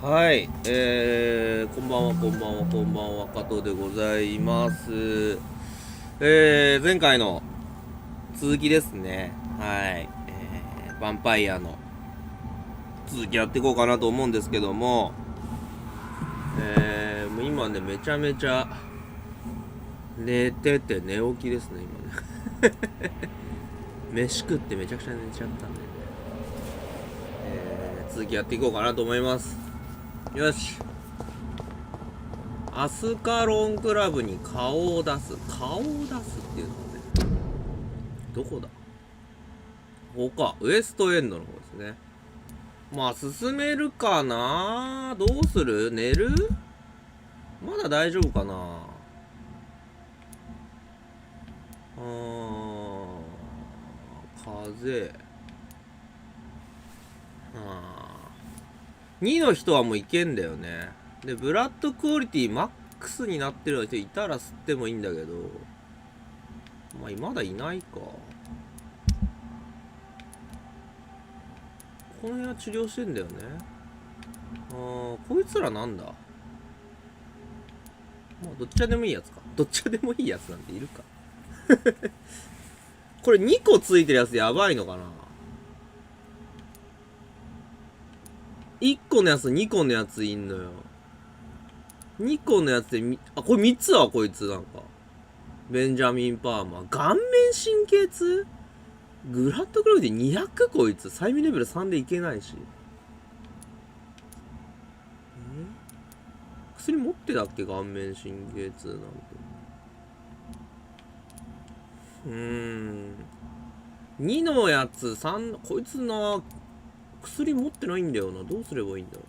はい、こんばんは、加藤でございます。前回の続きですね。はい、ヴァンパイアの続きやっていこうかなと思うんですけども、もう今ね、めちゃめちゃ寝てて寝起きですね、今ね。飯食ってめちゃくちゃ寝ちゃったんでね、続きやっていこうかなと思います。よし。アスカロンクラブに顔を出すっていうのはね、どこだ、ここか、ウエストエンドの方ですね。まあ進めるかな。どうする、寝る、まだ大丈夫かな。風2の人はもういけんだよね。でブラッドクオリティマックスになってる人いたら吸ってもいいんだけど、まあまだいないか。この辺は治療してんだよね。こいつらなんだ、まあどっちでもいいやつか。どっちでもいいやつなんているか。これ2個ついてるやつやばいのかな。1個のやつ2個のやついんのよ。2個のやつでこれ3つはこいつなんかベンジャミン・パーマー、顔面神経痛、グラッドクロイで200、こいつ催眠レベル3でいけないし。薬持ってたっけ、顔面神経痛なんて。2のやつ3、こいつな薬持ってないんだよな。どうすればいいんだろ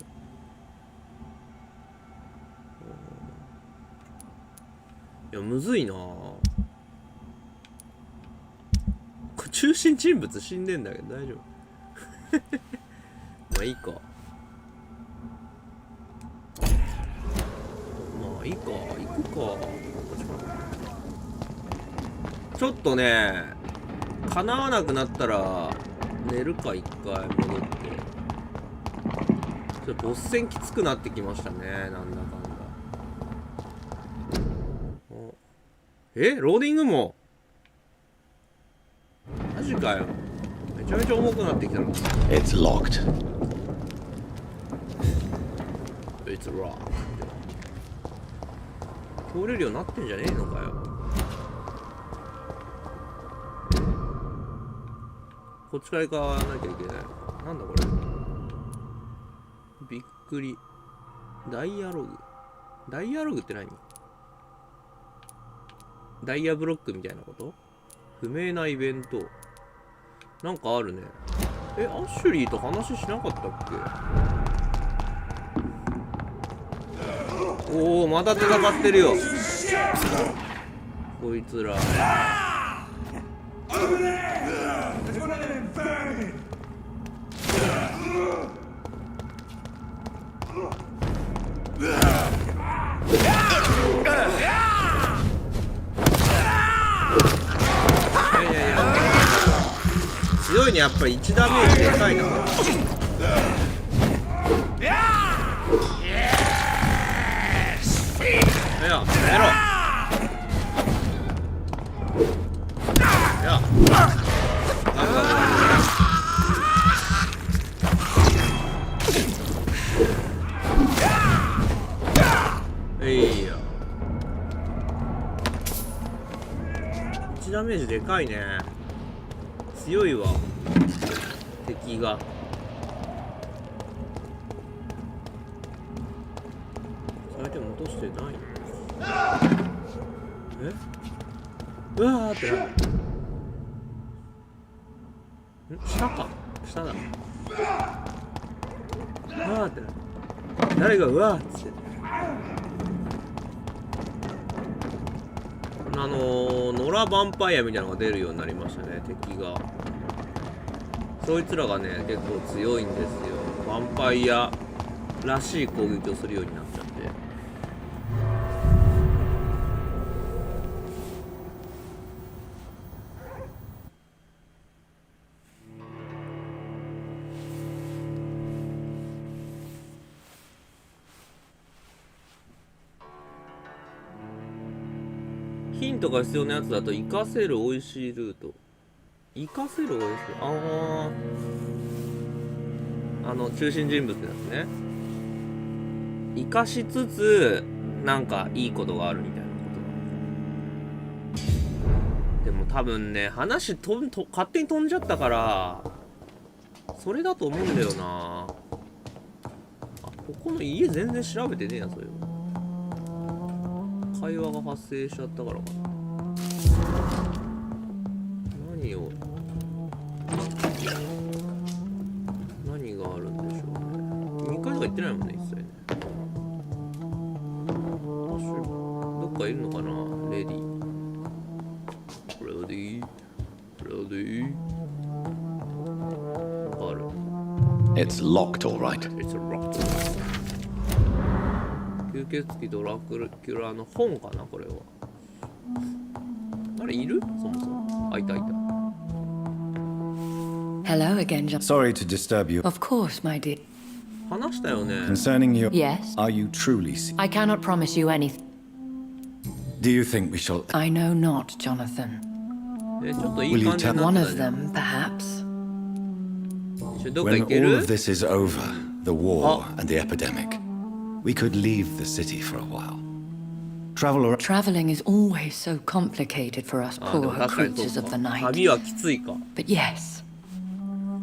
う。いやむずいな。これ中心人物死んでんだけど大丈夫。まあいいか、まあいいか、行くか。ちょっとね、叶わなくなったら寝るか。一回戻って。ちょっとボス戦きつくなってきましたね、なんだかんだ。ローディングもマジかよ。めちゃめちゃ重くなってきたな。 It's locked. It's locked. 通れるようになってんじゃねえのかよ。こっちから行かなきゃいけない。なんだこれ、びっくり。ダイアログ、ダイアログって何？ダイヤブロックみたいなこと？不明なイベントなんかあるね。アッシュリーと話しなかったっけ？おお、また戦ってるよこいつら。強いね、やっぱり1ダメージでかいな。やめろ。1ダメージでかいね。強いわ敵が。相手も落としてない。うわーってなる。下か、下だ。うわーってなる。誰がうわーって言って。野良ヴァンパイアみたいなのが出るようになりましたね、敵が。そいつらがね結構強いんですよ。ヴァンパイアらしい攻撃をするようになっちゃって。ヒントが必要なやつだと活かせる美味しいルート。活かせる美味しい。中心人物のやつね。生かしつつなんかいいことがあるみたいなことなのか。でも多分ね、話勝手に飛んじゃったからそれだと思うんだよな。ここの家全然調べてねえや。それ会話が発生しちゃったからかな。何があるんでしょうね。2回とか行ってないもんね、一切ね。どっかいるのかな。レディー。ある。It's locked, all right. It's locked. 吸血鬼ドラキュラの本かな、これは。あれいる？そもそも。いた。Hello again, John. Sorry to disturb you. Of course, my dear. 話したよね。Concerning you, Yes. are you truly? I cannot promise you anything. Do you think we shall? I know not, Jonathan. ちょっといい感じにな One って of たね。 them, perhaps. どっか When 行け all る？ of this is over, the war and the epidemic, we could leave the city for a while. Travel around. Traveling is always so complicated for us で poor も確かに creatures そう of か。 the night. 旅はきついか。 But yes,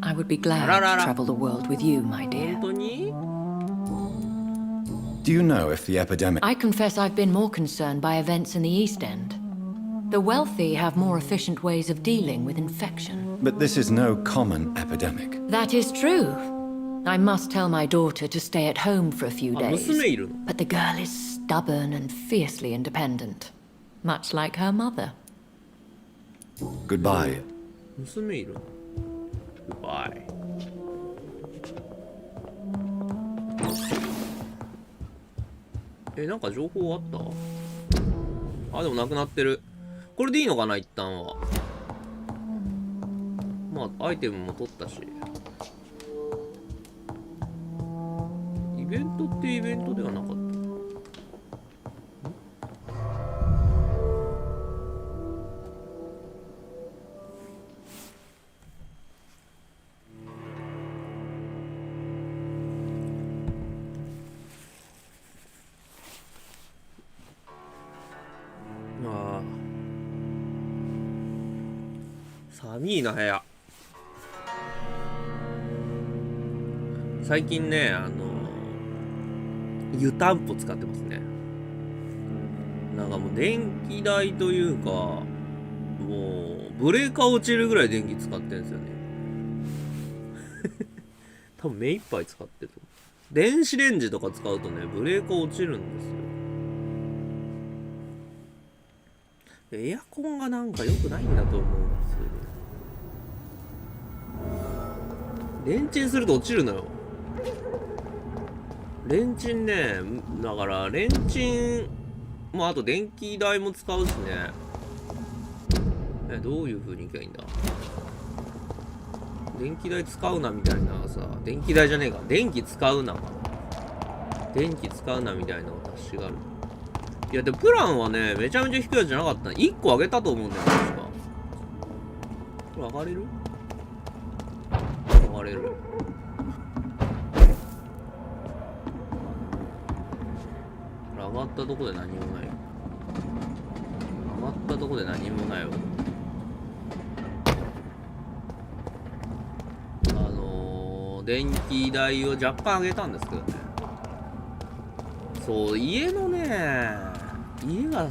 I would be glad Ra-ra-ra. to travel the world with you, my dear. 本当に？ Do you know if the epidemic? I confess I've been more concerned by events in the East End. The wealthy have more efficient ways of dealing with infection. But this is no common epidemic. That is true. I must tell my daughter to stay at home for a few あ、 days. 娘いるの？ But the girl is stubborn and fiercely independent, much like her mother. Goodbye. 娘いるの？バイ。なんか情報あった？でもなくなってる。これでいいのかな、一旦は。まあアイテムも取ったし。イベントってイベントではなかった。寒いな部屋。最近ね、湯たんぽ使ってますね。なんかもう電気代というか、もうブレーカー落ちるぐらい電気使ってるんですよね。多分目いっぱい使ってると思う。電子レンジとか使うとね、ブレーカー落ちるんですよ。エアコンがなんか良くないんだと思うんですよ。レンチンすると落ちるのよ。レンチンね、だからレンチン、まああと電気代も使うしね。どういう風にいけばいいんだ。電気代使うなみたいなさ、電気代じゃねえか、電気使うなか。電気使うなみたいな私がある。いやでもプランはね、めちゃめちゃ低いやつじゃなかった。1個上げたと思うんだよ、確か。これ上がれる？上がれる。上がったとこで何もない。上がったとこで何もないよ。電気代を若干上げたんですけどね。そう、家のね、家が冷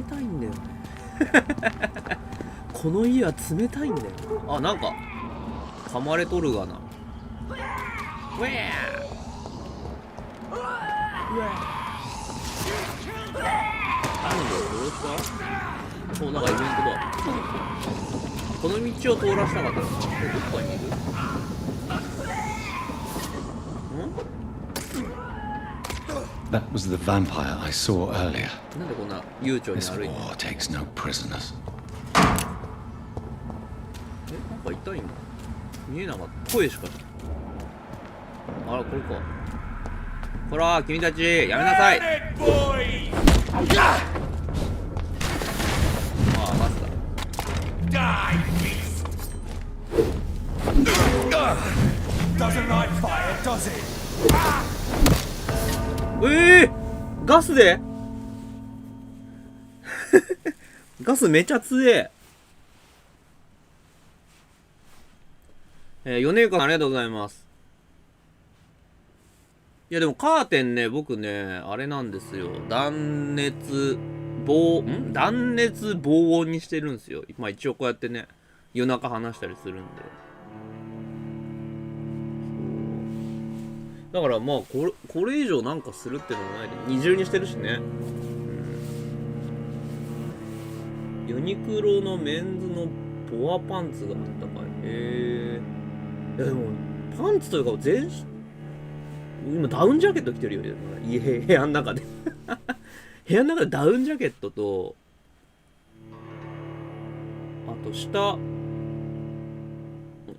たいんだよね。この家は冷たいんだよ。あ、なんか噛まれとるがな。ウェーなんだよ、どうした？そう、なんかイベントだ。この道を通らしたかったら、どっかにいる？That was the vampire I saw earlier. なんでこんな悠長に This 歩いてる？ war takes no prisoners. なんか痛いんだ。見えなかった。声しか。あら、これか。ほら、君たち、やめなさい。Die, beast! Doesn't like fire, does it? ガスでガスめちゃ強え。4年間ありがとうございます。いやでもカーテンね、僕ね、あれなんですよ。断熱防音にしてるんですよ。まあ一応こうやってね、夜中話したりするんで。だからまあこれ以上なんかするってのもないで、二重にしてるしね。ユニクロのメンズのボアパンツがあったかい。いやでもパンツというか今ダウンジャケット着てるよ。部屋の中で部屋の中でダウンジャケットと、あと下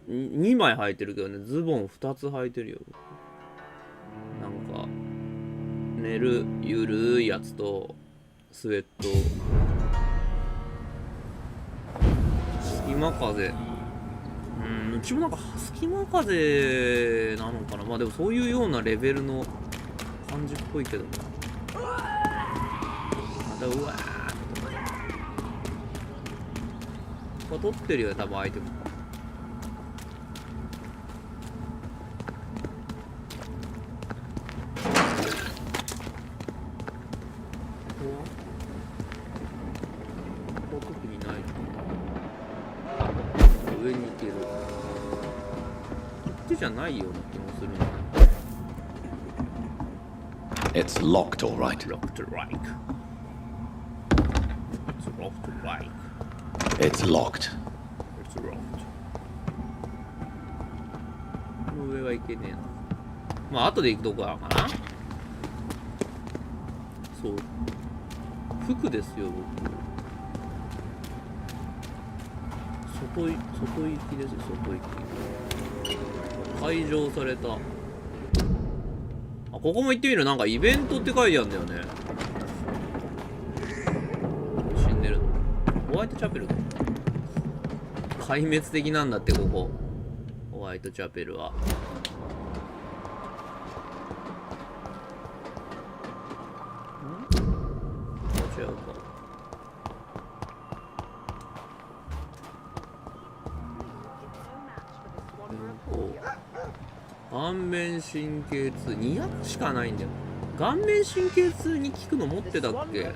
2枚履いてるけどね、ズボン2つ履いてるよ。なんか寝るゆるいやつとスウェット、隙間風、うちもなんか隙間風なのかな。まあでもそういうようなレベルの感じっぽいけどな。またうわーこれ取ってるよね、多分アイテム。特にない。上に行ける。こっちじゃないような気もするな。It's locked, all right. Locked right. It's locked right. It's locked. It's locked. この上はいけねえな。まあ後で行くとこだかな。そう。服ですよ、僕。外行きですよ、外行き。解錠された。あ、ここも行ってみる。なんかイベントって書いてあるんだよね。死んでるの。ホワイトチャペルだ。壊滅的なんだって、ここ。ホワイトチャペルは。違うか。顔面神経痛200しかないんだよ。顔面神経痛に効くの持ってたっけ。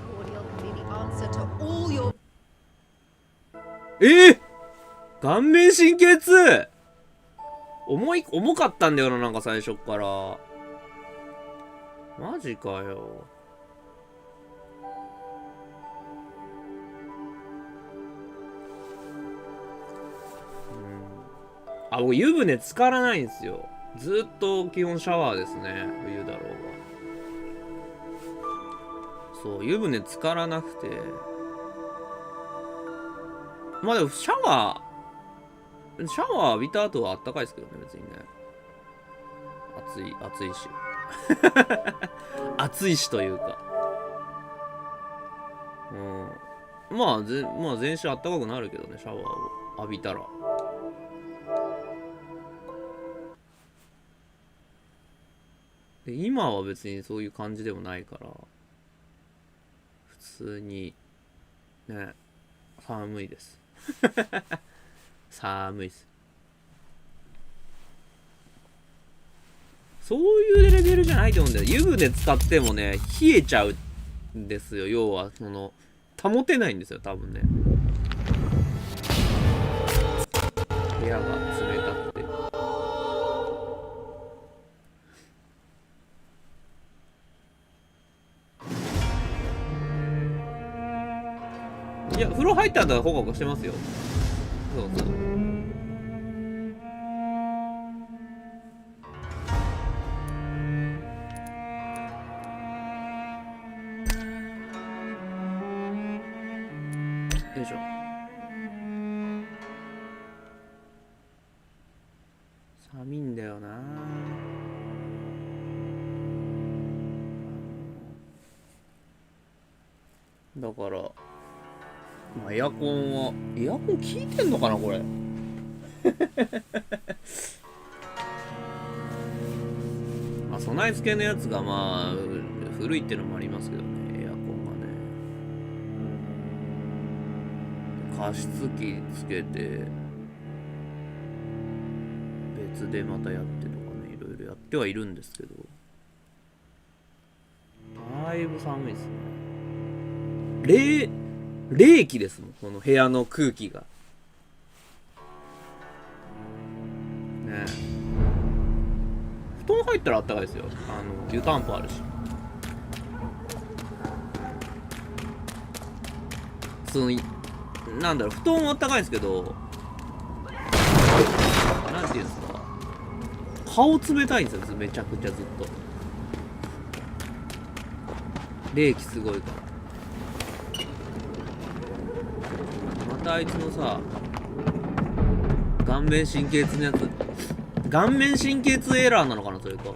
顔面神経痛重かったんだよな、なんか最初っから。マジかよ。あ、僕湯船浸からないんですよ。ずっと基本シャワーですね、冬だろうが。そう湯船浸からなくて、まあでもシャワー浴びた後はあったかいですけどね、別にね。暑いし暑いしというか、まあ全身あったかくなるけどね、シャワーを浴びたら。で今は別にそういう感じでもないから、普通にね、寒いです寒いです。そういうレベルじゃないと思うんだよ。湯船使ってもね、冷えちゃうんですよ。要は保てないんですよ、多分ね。部屋が冷たくて。いや、風呂入ったんだらホカホカしてますよ。そうそう。よいしょ。寒いんだよな。だからまあ、エアコン効いてんのかなこれ。まあ備え付けのやつがまあ古いっていうのもありますけどね、エアコンがね。加湿器つけて別でまたやってとかね、いろいろやってはいるんですけど、だいぶ寒いですね。冷気ですもん、この部屋の空気が。ねえ。布団入ったらあったかいですよ。湯たんぽあるし。なんだろう、布団はあったかいんですけど、なんていうんですか、顔冷たいんですよ、めちゃくちゃずっと。冷気すごいから。またあいつのさ、顔面神経痛のやつ、顔面神経痛エラーなのかな、それと。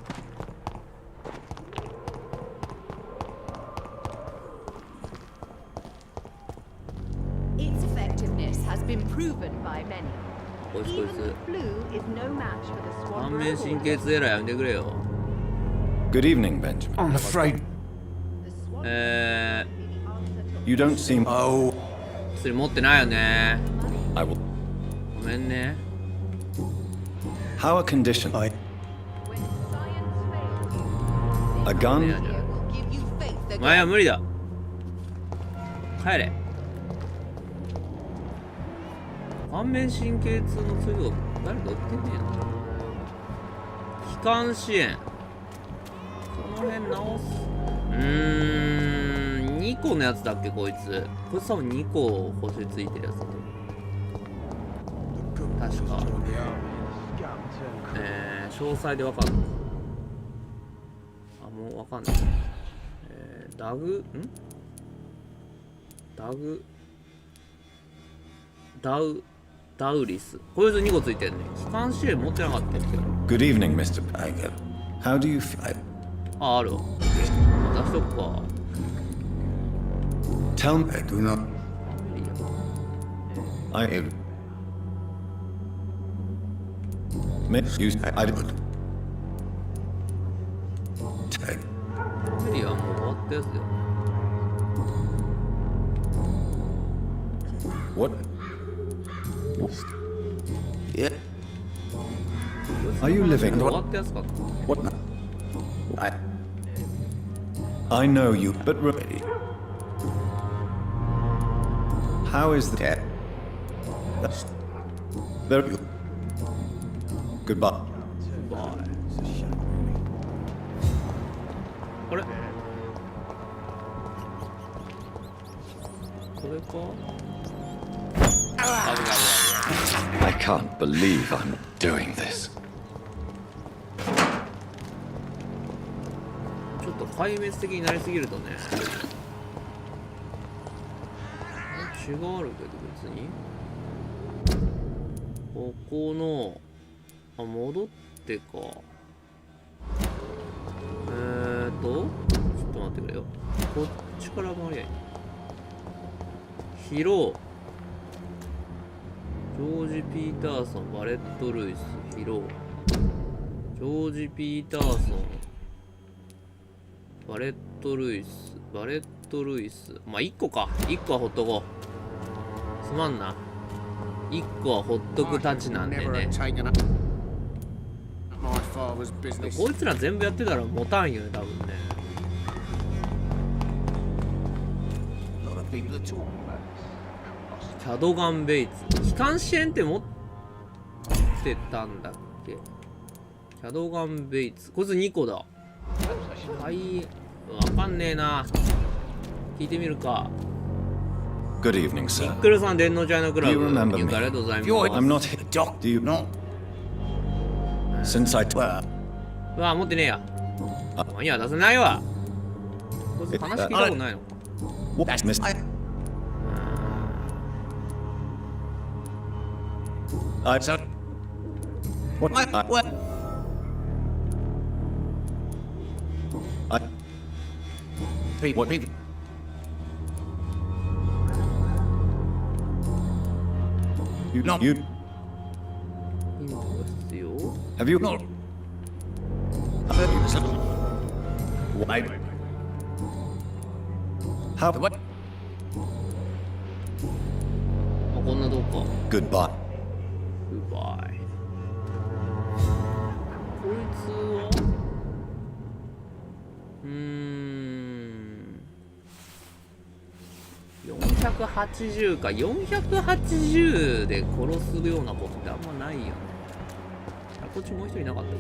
Its effectiveness has been proven by many. こいつ Even the flu is no match for the 顔 swan 面神経痛エラーやめてくれよ。 Good evening, Benjamin. I'm afraid. You don't seem. Oh, 薬持ってないよね。 I will. ごめんね。 How a condition? I. A ね gun? じゃ will give you faith あお again. 前は無理だ。帰れ。顔面神経痛の薬を誰か売ってんねえな。気管支炎。この辺直す。2個のやつだっけこいつ。こいつ多分2個星ついてるやつだと思う。確か。詳細でわかんない。あ、もうわかんない。ダウリス。こいつ2個ついてるね。気管支炎持ってなかったっけど。Good evening, Mr. How do you feel? あ、あるわ。出しとくか。 Tell me. I do not. いいや。 I. Miss you. I did. メリはもう終わったやつだよね。 What? Yeah. Are you living? 終わったやつかな。 What? I know you, but really. How is the cat? There. Goodbye. あれこれか。 I can't believe I'm doing this. ちょっと壊滅的になりすぎるとね。違うあるけど別に。ここの戻ってか。ちょっと待ってくれよ。こっちから回りゃいい。ヒロー、ジョージ・ピーターソン、バレット・ルイス、ヒロー、ジョージ・ピーターソン、バレット・ルイス、まあ1個か。1個はほっとこう。すまんな。1個はほっとくたちなんでね。こいつら全部やってたら持たんよね、多分ね。キャドガン・ベイツ。気管支炎って持ってたんだっけ。キャドガン・ベイツ。こいつ2個だ。はい。わかんねえな。聞いてみるか。 Good evening, sir. ニックルさん、電脳チャイナクラブ。 Do you remember 入 me? 会ありがとうございます。 I'm not here. Do you? No. Since I. うわ、持ってねえや。たまには出せないわ。こいつ話聞いたことないの。 What, Miss? I. What? People. You ヒントが必要。 have you not? Wait. How? あ、こんなとこか。 Goodbye. うばい。こいつは480か。480で殺すようなことってあんまないよね。あ、こっちもう一人いなかった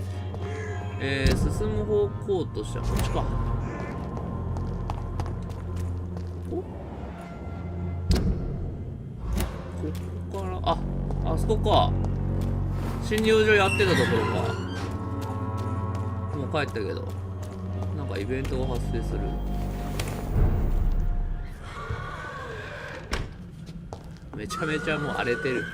です。進む方向としてはこっちか。ここからあそこか。診療所やってたところか。もう帰ったけどなんかイベントが発生する。めちゃめちゃもう荒れてる。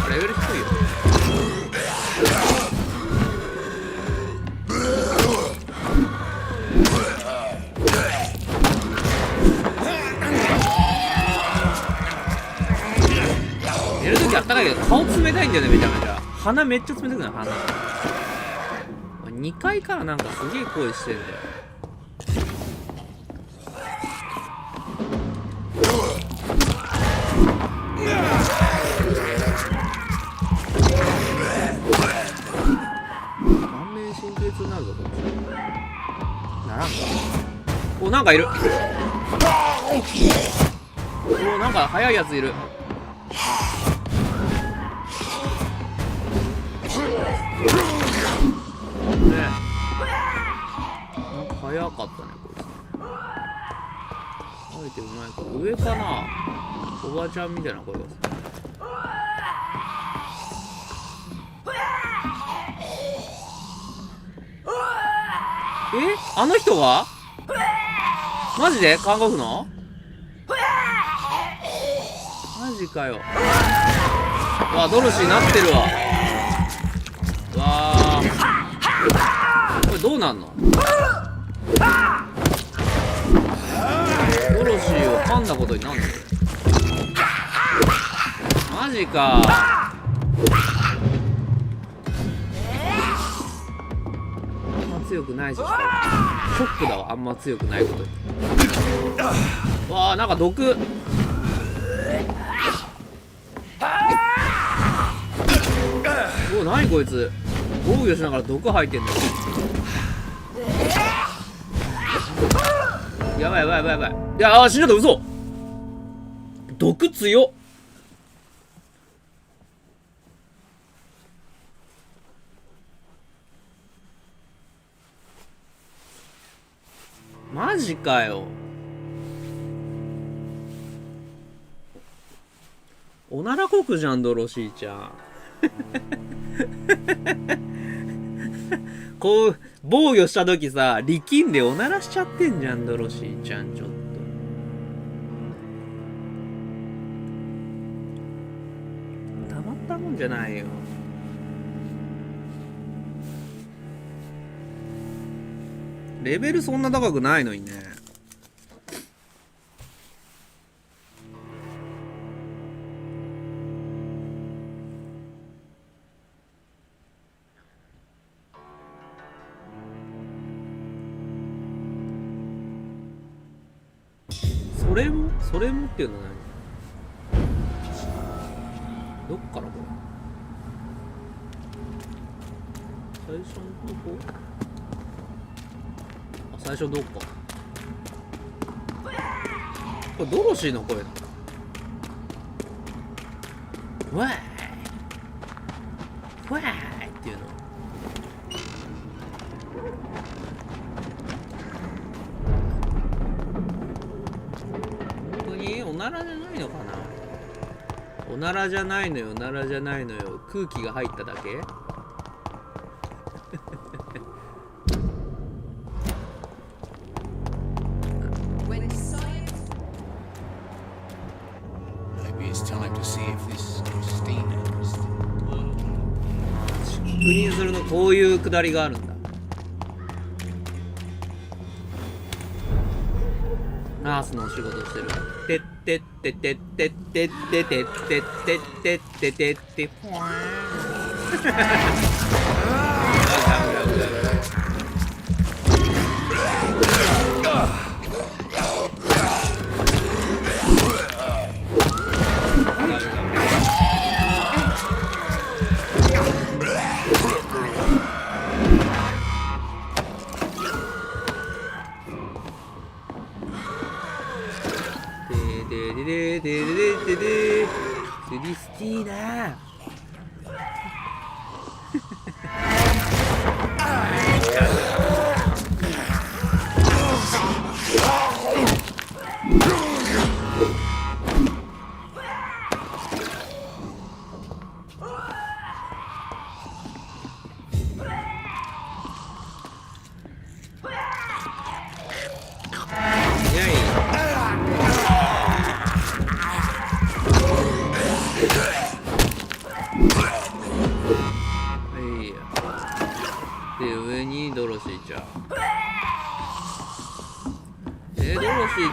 レベル低いよ。寝るときあったかいけど顔冷たいんだよね。めちゃめちゃ鼻めっちゃ冷たくない？鼻2階からなんかすげえ声してんだよ。顔面神経痛になるぞこっち。ならんか。お、なんかいる。お、なんか速いやついる。ね、なんか早かったねこいつ。あえてうまいか。上かな。おばちゃんみたいな声がする。あの人がマジで看護婦のマジかよ。わ、ドロシーなってるわ。わー、これどうなんの。ドロシーを噛んだことになんの。マジか。あんま強くないし、ショックだわ。あんま強くないことに。わー、なんか毒。お、なにこいつ。防御しながら毒吐いてんだよ。やばいやばいやばいやばい。いやー、死んじゃった。嘘。毒強っ。マジかよ。おならこくじゃんドロシーちゃん。こう防御した時さ力んでおならしちゃってんじゃんドロシーちゃん。ちょっとたまったもんじゃないよ。レベルそんな高くないのにね。それもっていうのは何？どっからこれ？最初のとこ？あ、最初どっか。これドロシーの声だ。わーいわーいっていうの。おならじゃないのかな。おならじゃないのよ。おならじゃないのよ。空気が入っただけ。確認するのこういうくだりがあるんだ。ナースのお仕事してる。てってってってってってってってってってってってってほわクリスティーナ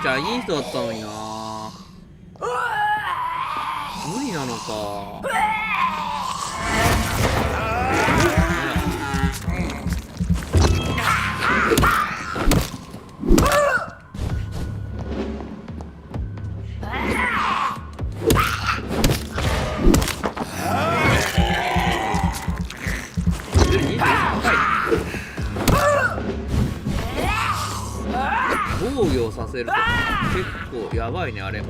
ちゃんいい人だったのにな。無理なのか。防御をさせると結構やばいねあれも。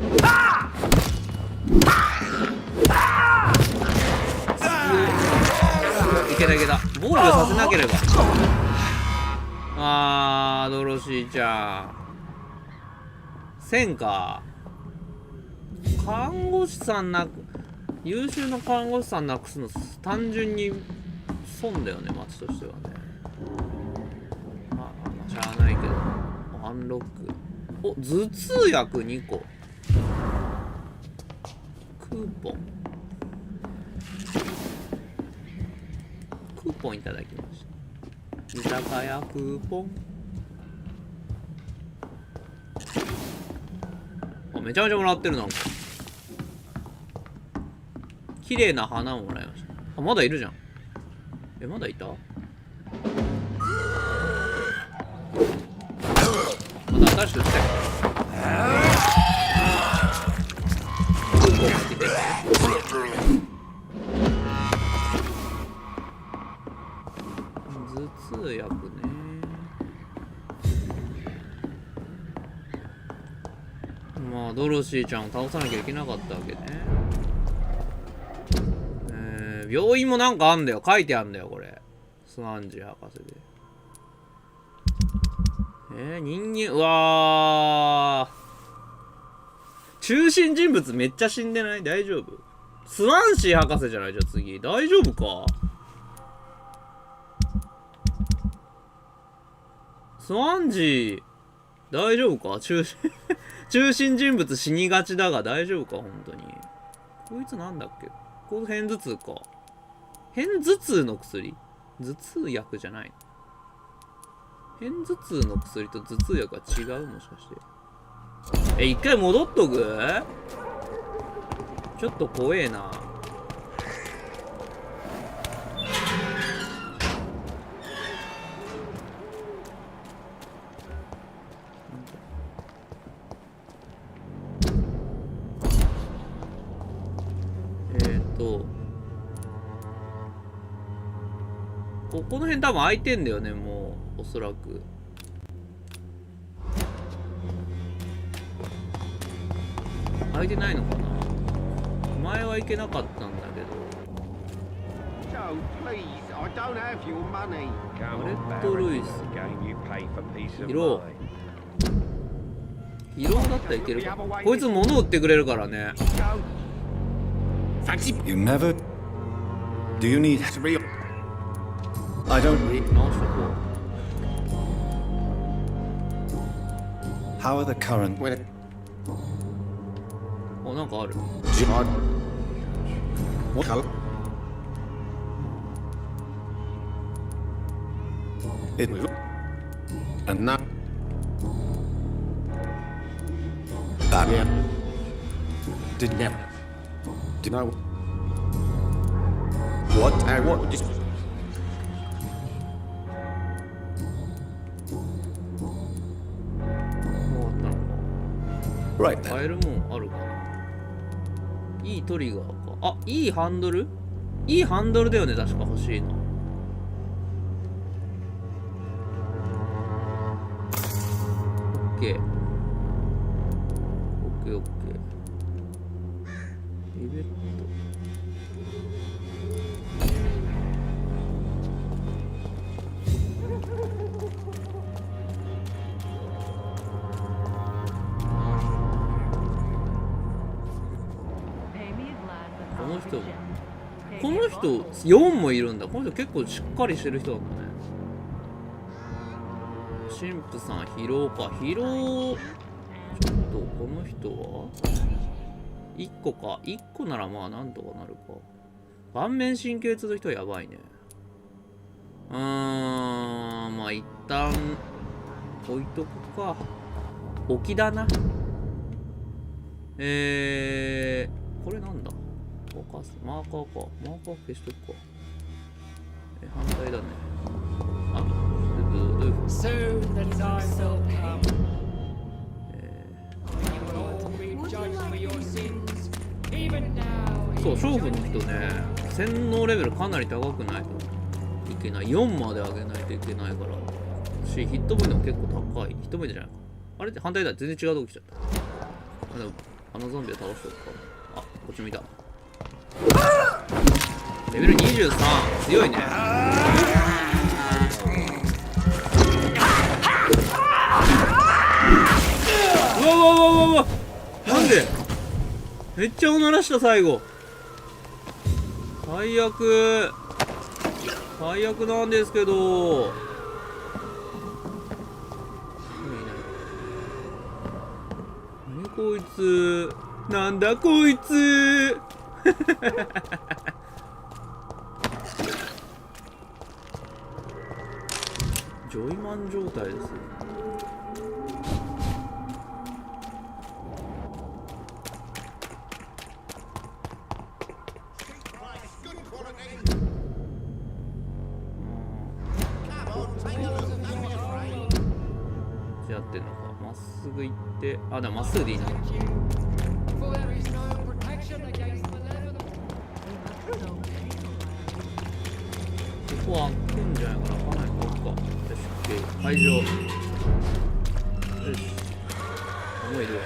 いけたいけた。防御させなければ。ドロシーちゃん1000か。看護師さんなく優秀な看護師さんなくすの単純に損だよね町としてはね。まあしゃあないけど。アンロック。お、頭痛薬2個。クーポン。クーポンいただきました。居酒屋クーポン。あ、めちゃめちゃもらってるなんか。綺麗な花ももらいました。あ、まだいるじゃん。え、まだいた？また新しく来たよ。クーポンが来て。頭痛薬ね。まあドロシーちゃんを倒さなきゃいけなかったわけね。病院もなんかあんだよ。書いてあんだよこれ。スワンジ博士で。人間、うわー。中心人物めっちゃ死んでない？大丈夫？スワンシー博士じゃない？じゃあ次。大丈夫か？スワンジー、大丈夫か？中心人物死にがちだが大丈夫か？本当に。こいつなんだっけ？この片頭痛か。片頭痛の薬？頭痛薬じゃない。片頭痛の薬と頭痛薬は違う？もしかして。一回戻っとく？ちょっと怖えな。この辺多分空いてんだよね、もうおそらく。空いてないのかな。前は行けなかったんだけど。レッドルイスヒロだったらいけるか。こいつ物売ってくれるからね。You never... Do you need... I don't... How are the current... お、なんかある。And now... Yeah. Did never. Did I? What? I want. Just. Right 買 then. えるもんあるかな。いいトリガーか。あ、いいハンドル。いいハンドルだよね、確か欲しいの。オッケー。オッケーオッケー。リベット。この人4もいるんだ。この人結構しっかりしてる人なんだね。神父さん疲労か。疲労。ちょっとこの人は1個か。1個ならまあなんとかなるか。顔面神経痛の人はやばいね。まあ一旦置いとくか。置きだな。これなんだ。マーカーか。マーカー消しとくか。反対だね。あ、どういうふう。Soon the time will come. You will all be judged for your sins. Even now. そう、勝負の人ね、洗脳レベルかなり高くないといけない。4まで上げないといけないから。ヒットポイントも結構高い。ヒットポイントじゃないか。あれって反対だ。全然違うとこ来ちゃった。でも、あのゾンビを倒しておくか。あ、こっち見た。レベル23。強いね。うわうわうわうわうわ。なんでめっちゃおならした最後。最悪。最悪なんですけど。何こいつ。なんだこいつ。ジョイマン状態です。やってんのか。まっすぐ行って、あ、でもまっすぐでいいな。ここは開くんじゃないかな。開かないのか。よし、会場。よし。もういるわ。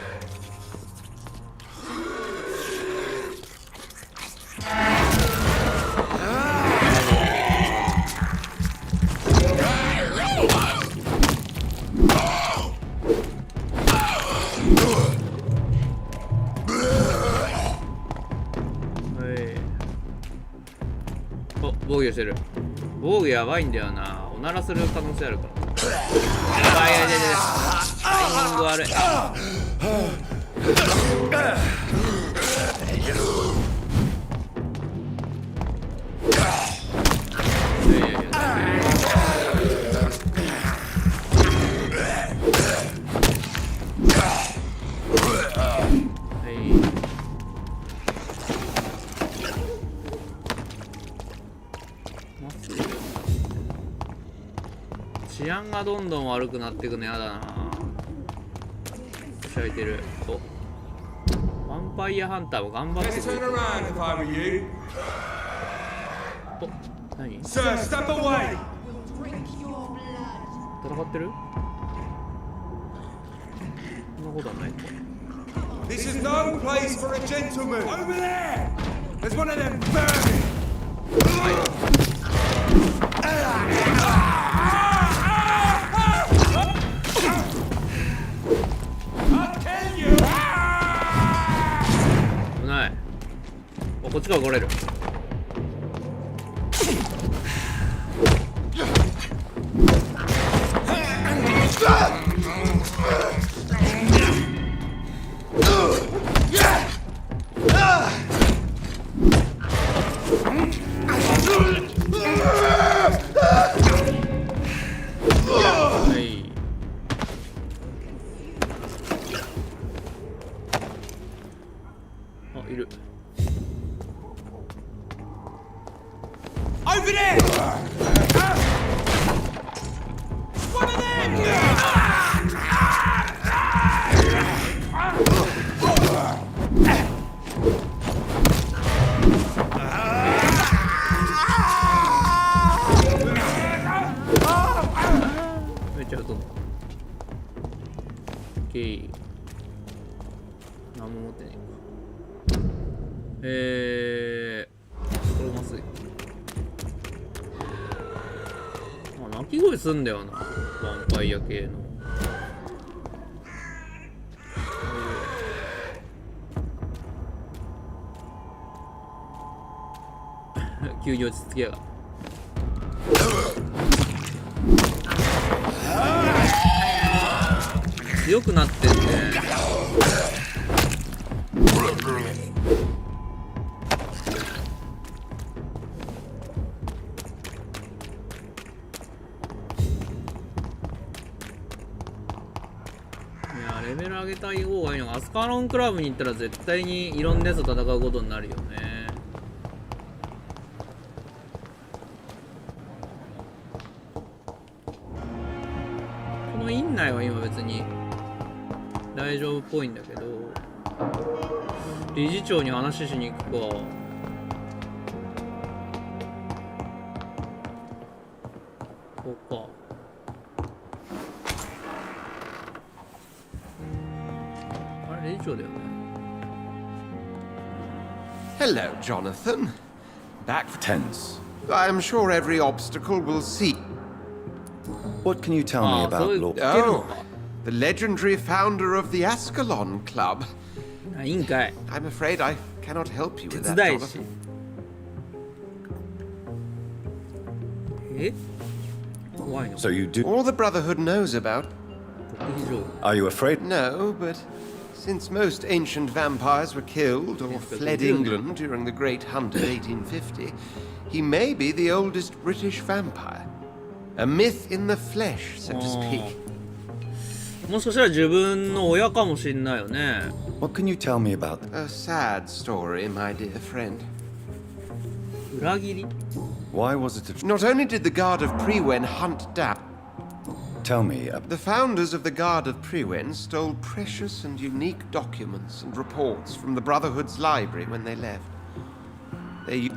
防御してる。防御やばいんだよな。おならする可能性あるから。やばいやばいやばい。タイミング悪い。治安がどんどん悪くなっていくのやだな。開いてる。お、ヴァンパイアハンターも頑張ってくれる。お、何？戦ってる？そんなことはないか。This is no place for a gentleman. Over there. There's one of them vermin. I'll kill you. 危ない。お、こっちから来れる。いる。 Over there! One of them! めっちゃ飛んだ。オッケー。何も持ってねえか。これまずい。鳴き声すんだよな、ヴァンパイア系の。急に落ち着きやが。強くなってんね。レベル上げたい方がいいのが、アスカロンクラブに行ったら絶対にいろんなやつと戦うことになるよね。この院内は今別に大丈夫っぽいんだけど、理事長に話しに行くか。こうか。Hello, Jonathan. Back for Tense. I am sure every obstacle will see. What can you tell me about Lord? Oh, the legendary founder of the Ascalon Club. いいんかい。 I'm afraid I cannot help you with 手 that, 伝いし。 Jonathan. え？怖いの？ So you do. All the Brotherhood knows about. 極秘情報。 Are you afraid? No, but since most ancient vampires were killed or fled England during the Great Hunt of 1850, he may be the oldest British vampire. A myth in the flesh, so to speak. もしかしたら自分の親かもしんないよね。 What can you tell me about? A sad story, my dear friend. 裏切り？ Why was it? Not only did the Guard of Prewen hunt down, Tell me. the founders of the Guard of Prewen stole precious and unique documents and reports from the Brotherhood's library when they left. They...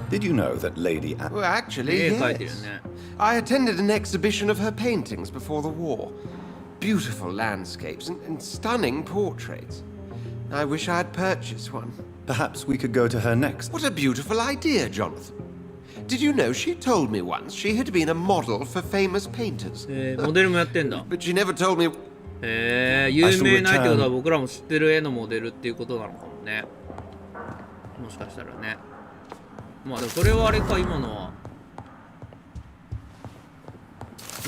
Did you know that Lady? Well, actually, 絵描いてる yes. ね。 I attended an exhibition of her paintings before the war. Beautiful landscapes and stunning portraits. I wish I had purchased one. Perhaps we could go to her next. What a beautiful idea, Jonathan. Did you know she told me once she had been a model for famous painters? モデルもやってんだ。 But she never told me... 有名なってことは僕らも知ってる絵のモデルっていうことなのかもね。もしかしたらね。まあでもそれはあれか、今のは。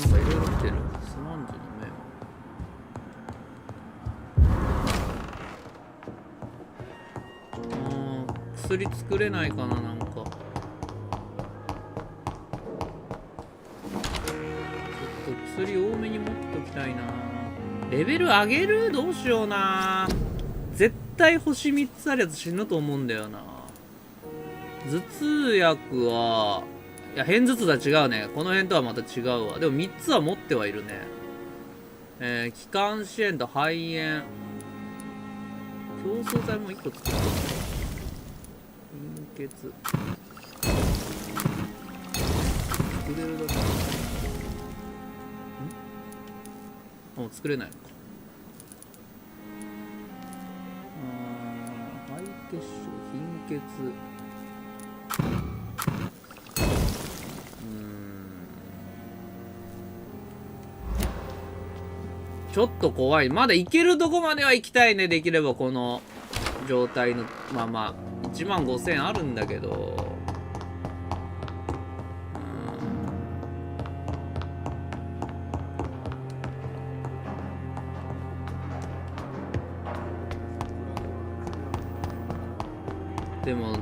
なんかいろいろ来てる。スマンジの面。薬作れないかな、なんか。ちょっと薬多めに持っときたいな。レベル上げる？どうしような。絶対星3つあるやつ死ぬと思うんだよな。頭痛薬は、いや、片頭痛とは違うね。この辺とはまた違うわ。でも3つは持ってはいるね。気管支炎と肺炎。競争剤も1個作ったんだ。貧血。作れるだけ。もう作れないのか。肺血症、貧血。ちょっと怖い。まだ行けるとこまでは行きたいね。できればこの状態のまま。15,000あるんだけど。でも、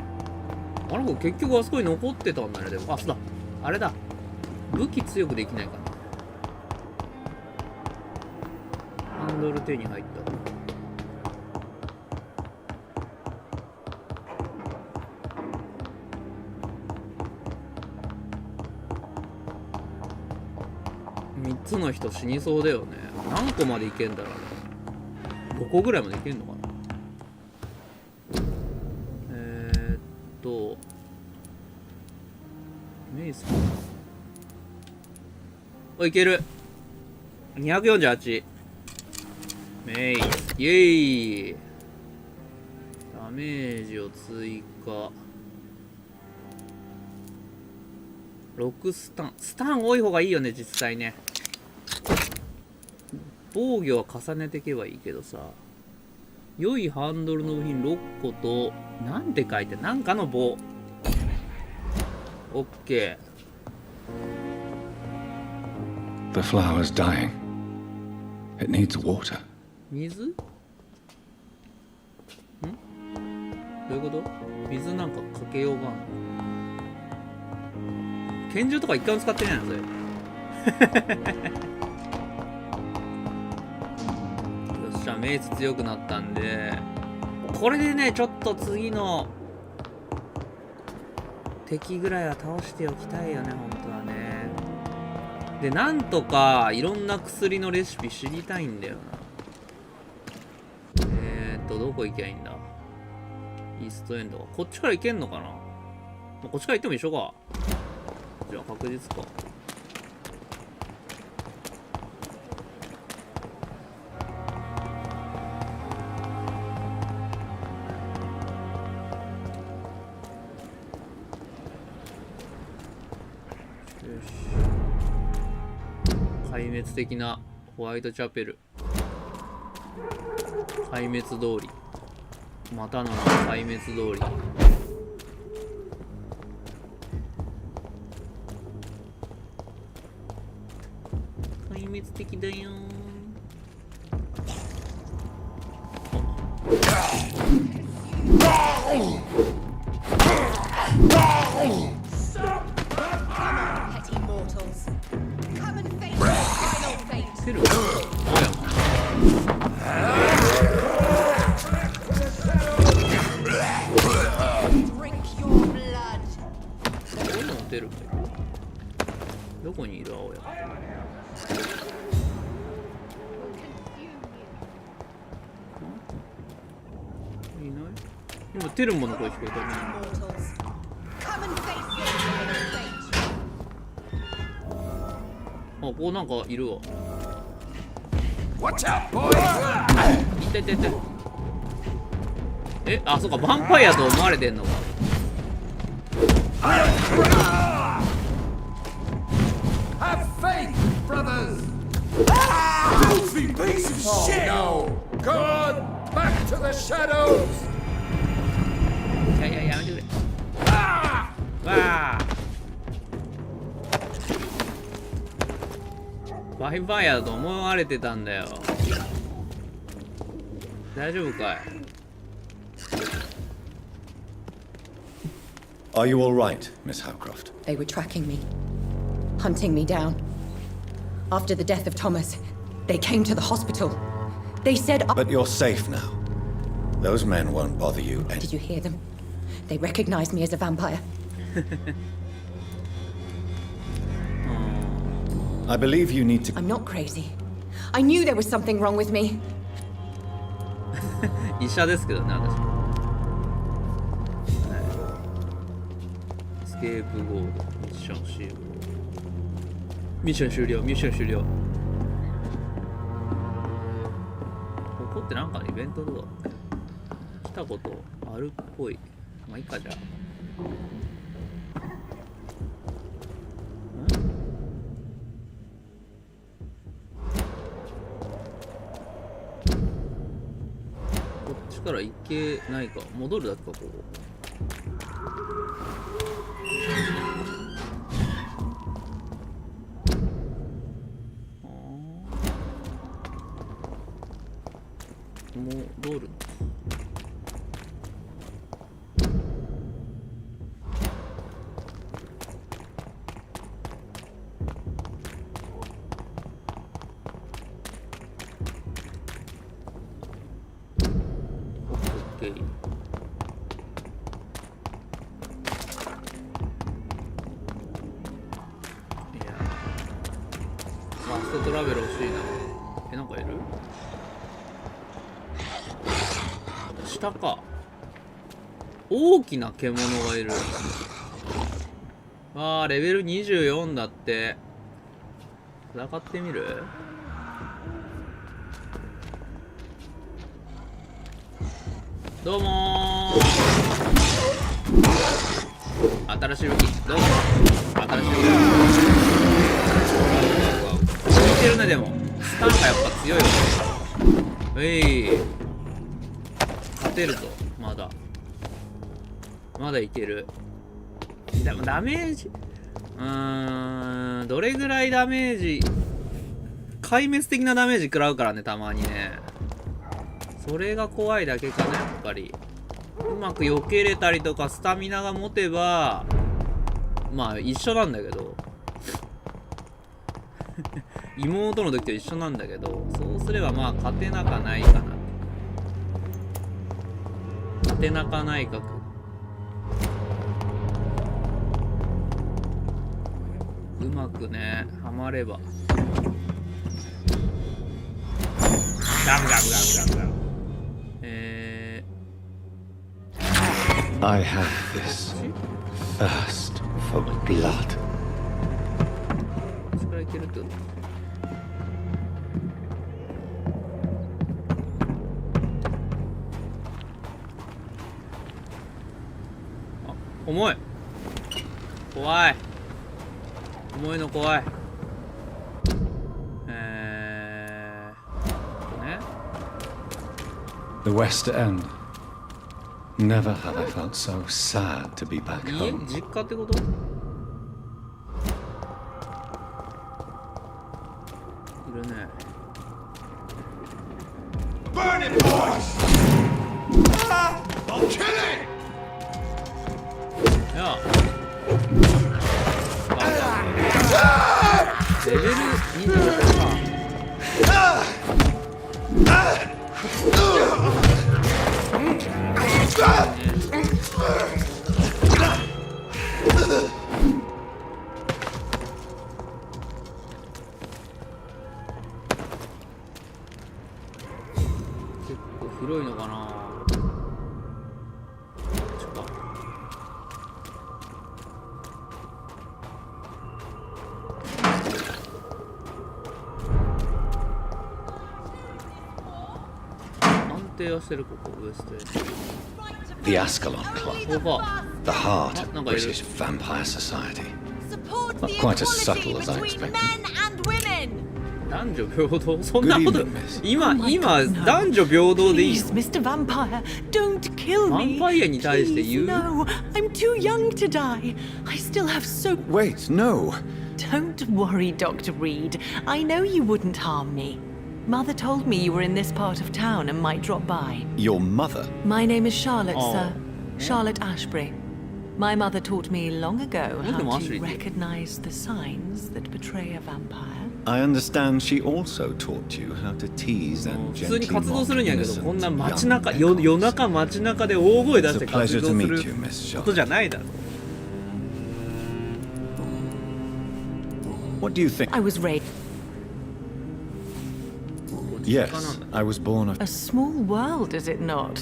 あの子結局あそこに残ってたんだね。でも、あ、そうだ。あれだ。武器強くできないかな。ハンドル手に入った。つの人死にそうだよね。何個までいけんだろうね。5個ぐらいまでいけんのかな。メイスかな。お、いける。248。メイス。イェイ。ダメージを追加。6スタン。スタン多い方がいいよね、実際ね。防御は重ねていけばいいけどさ。良いハンドルの部品6個と、なんて書いて、なんかの棒。オッケー。The flower's dying. It needs water. 水？ん？どういうこと？水なんかかけようがあんの？拳銃とか一回も使ってないのそれ。よっしゃ、メイツ強くなったんで、これでね、ちょっと次の敵ぐらいは倒しておきたいよね、本当はね。で、なんとかいろんな薬のレシピ知りたいんだよな。どこ行きゃいいんだ？イーストエンド。こっちから行けんのかな？こっちから行っても一緒か。じゃあ確実か。壊滅的なホワイトチャペル。壊滅通り。またの名壊滅通り。壊滅的だよPetty mortals. Come and face your final fate. ー。てる青山。Drink your blood. こういうの持てるんだよ。どこにいる青山。Will consume you. いない？今テルモの声聞こえたね。 Mortals. Come and face your final fate. あ、ここなんかいるわ。 Watch out, boys! いててて。え、あ、そうか、ヴァンパイアと思われてんのか。Have faith, brothers! Filthy piece of shit! No! Go on! Back to the shadows! いやいや、やめてくれ。わあ。ヴァンパイアだと思われてたんだよ。大丈夫かい？ Are you all right, Miss Howcroft? They were tracking me, hunting me down. After the death of Thomas, they came to the hospital. They said... But you're safe now. Those men won't bother you any... Did you hear them? They recognized me as a vampire. I believe you need to... I'm not crazy. I knew there was something wrong with me. 医者ですけどね、私。スケープゴールド、ミッションシールド。ミッション終了、ミッション終了。ここってなんかイベントとか来たことあるっぽい。まあいいか、じゃあ。こっちから行けないか。戻るだけか、ここ。戻るのか。OK。ファーストトラベル欲しいな。なんかいる？下か。大きな獣がいる。わあ、レベル24だって。戦ってみる？どうもー。新しい武器。どうも。新しい武器。浮いてるね、でも。スタンがやっぱ強いわ。勝てると。まだいける。でもダメージ。どれぐらいダメージ。壊滅的なダメージ食らうからね、たまにね。それが怖いだけかな、やっぱり。うまく避けれたりとか、スタミナが持てば、まあ一緒なんだけど。妹の時と一緒なんだけど、そうすればまあ勝てなかないかな。勝てなかないかく。うまくね、はまれば。ガムガムガムガムガム。I have this thirst for blood. そこからいけるってこと？あ、重い。怖い。重いの怖い。ね。The West End. Never have I felt so sad to be back 家？ home. 実家ってこと？いるね。Burn it, boys! I'll kill it! いや。レベル26か。結構広いのかな。安定はしてる、ここウエストエンド。 The Ascalon Club. ここか。 The heart of なんかいる。 British vampire society. Support Not the quite as equality subtle as I between expected. men and women. 男女平等？そんなこ Good と evening, miss. 今 Oh my 今 God, no. 男女平等でいい Please, の？ Mr. Vampire, don't kill ヴァ me. ンパイアに対して言 Please, う？ no, I'm too young to die. I still have so... Wait, no. Don't worry, Dr. Reed. I know you wouldn't harm me. Mother told me you were in this part of town and might drop by. Your mother. My name is Charlotte, Oh. sir. Charlotte Ashbury. My mother taught me long ago Look at how Ashbury. to recognize the signs that betray a vampire. I understand she also taught you how to tease and 普通に gently 活動 mock するんやけど、 innocent こんな young 街中、 pebbles. 夜中街中で大声出して It's a 活 pleasure 動 to す meet る you, Miss ことじ Charlotte. ゃないだろ。What do you think? I was raised Yes, I was born a... a small world, is it not?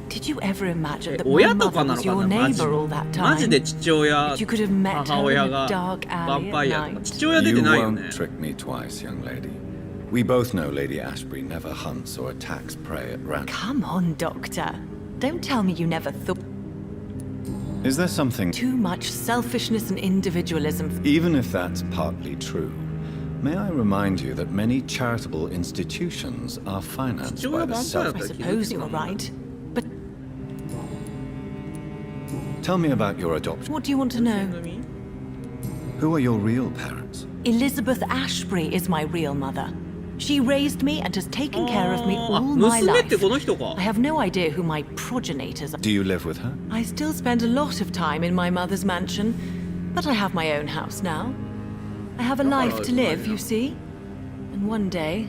Did you ever imagine that my 親と mother かなの was か your な、マジ neighbor all that マジで time? 父親、 That you could have met 母 her 親 in a が dark ヴァ alley ンパ at イアとか night? 父親出 You てないよね。 won't trick me twice, young lady. We both know Lady Ashbury never hunts or attacks prey at random. Come on, Doctor. Don't tell me you never thought. Is there something... Too much selfishness and individualism. Even if that's partly true, may I remind you that many charitable institutions are financed by the I self... suppose you're right. But Tell me about your adoption. what do you want to know? Who are your real parents? Elizabeth Ashbury is my real mother. She raised me and has taken care of me あ、 all my 娘って life. この人か I。have no idea who my progenitors are. Do you live with her? I still spend a lot of time in my mother's mansion, but I have my own house now. I have a life to live, you see. And one day,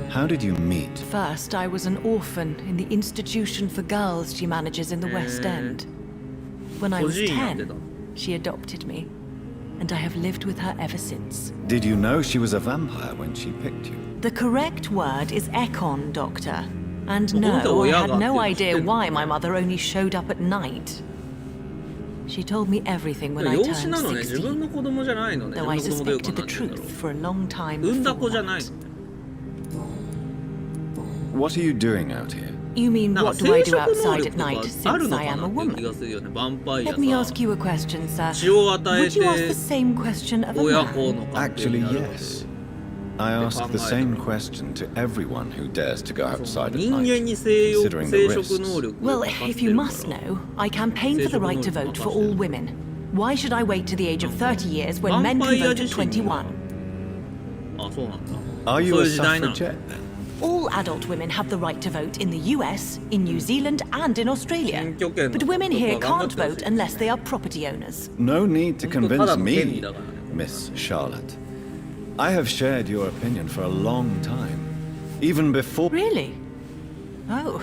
How did you meet? first I was an orphan in the institution for girls she manages in the West End. When I was 孤児院やってた。 10, she adopted me. and I have lived with her ever since. Did you know she was a vampire when she picked you? The correct word is Ekon, Doctor. And no, I had no idea why my mother only showed up at night. She told me everything when I 養子なの turned ね。自分の 16, 子供じゃないのね。 though I 自分の子供 suspected で the よくわかんないんだろ truth for a long time う。産んだ子 before じゃない that. のね。What are you doing out here? You mean なんか what do I 生 do 殖能 outside 力 at と night かある since の I か am な a っていう気 woman? がするよね。ヴァンパイア Let me さ ask you a question, sir. 血を与え Would you ask the て same question of a 親 man? 子の関係 Actually, になるわけ yes. I ask the same question to everyone who dares to go outside at 人間 night, に生 considering 殖 the 能 risks. 力 Well, を任 if せて you るから must know, I campaign for the right to vote for all women. Why should I wait to the age of 30 years when men can vote at 21? あ、そうなんだ。 Are you そう a いう時代なの。 suffragette then? All adult women have the right to vote in the US, in New Zealand, and in Australia. 選挙権の But women here ことは頑張 can't ってほしい vote unless they are property owners. No need to 本当ただ convince の権利 me, だからね。 Miss Charlotte. I have shared your opinion for a long time, even before. Really? Oh.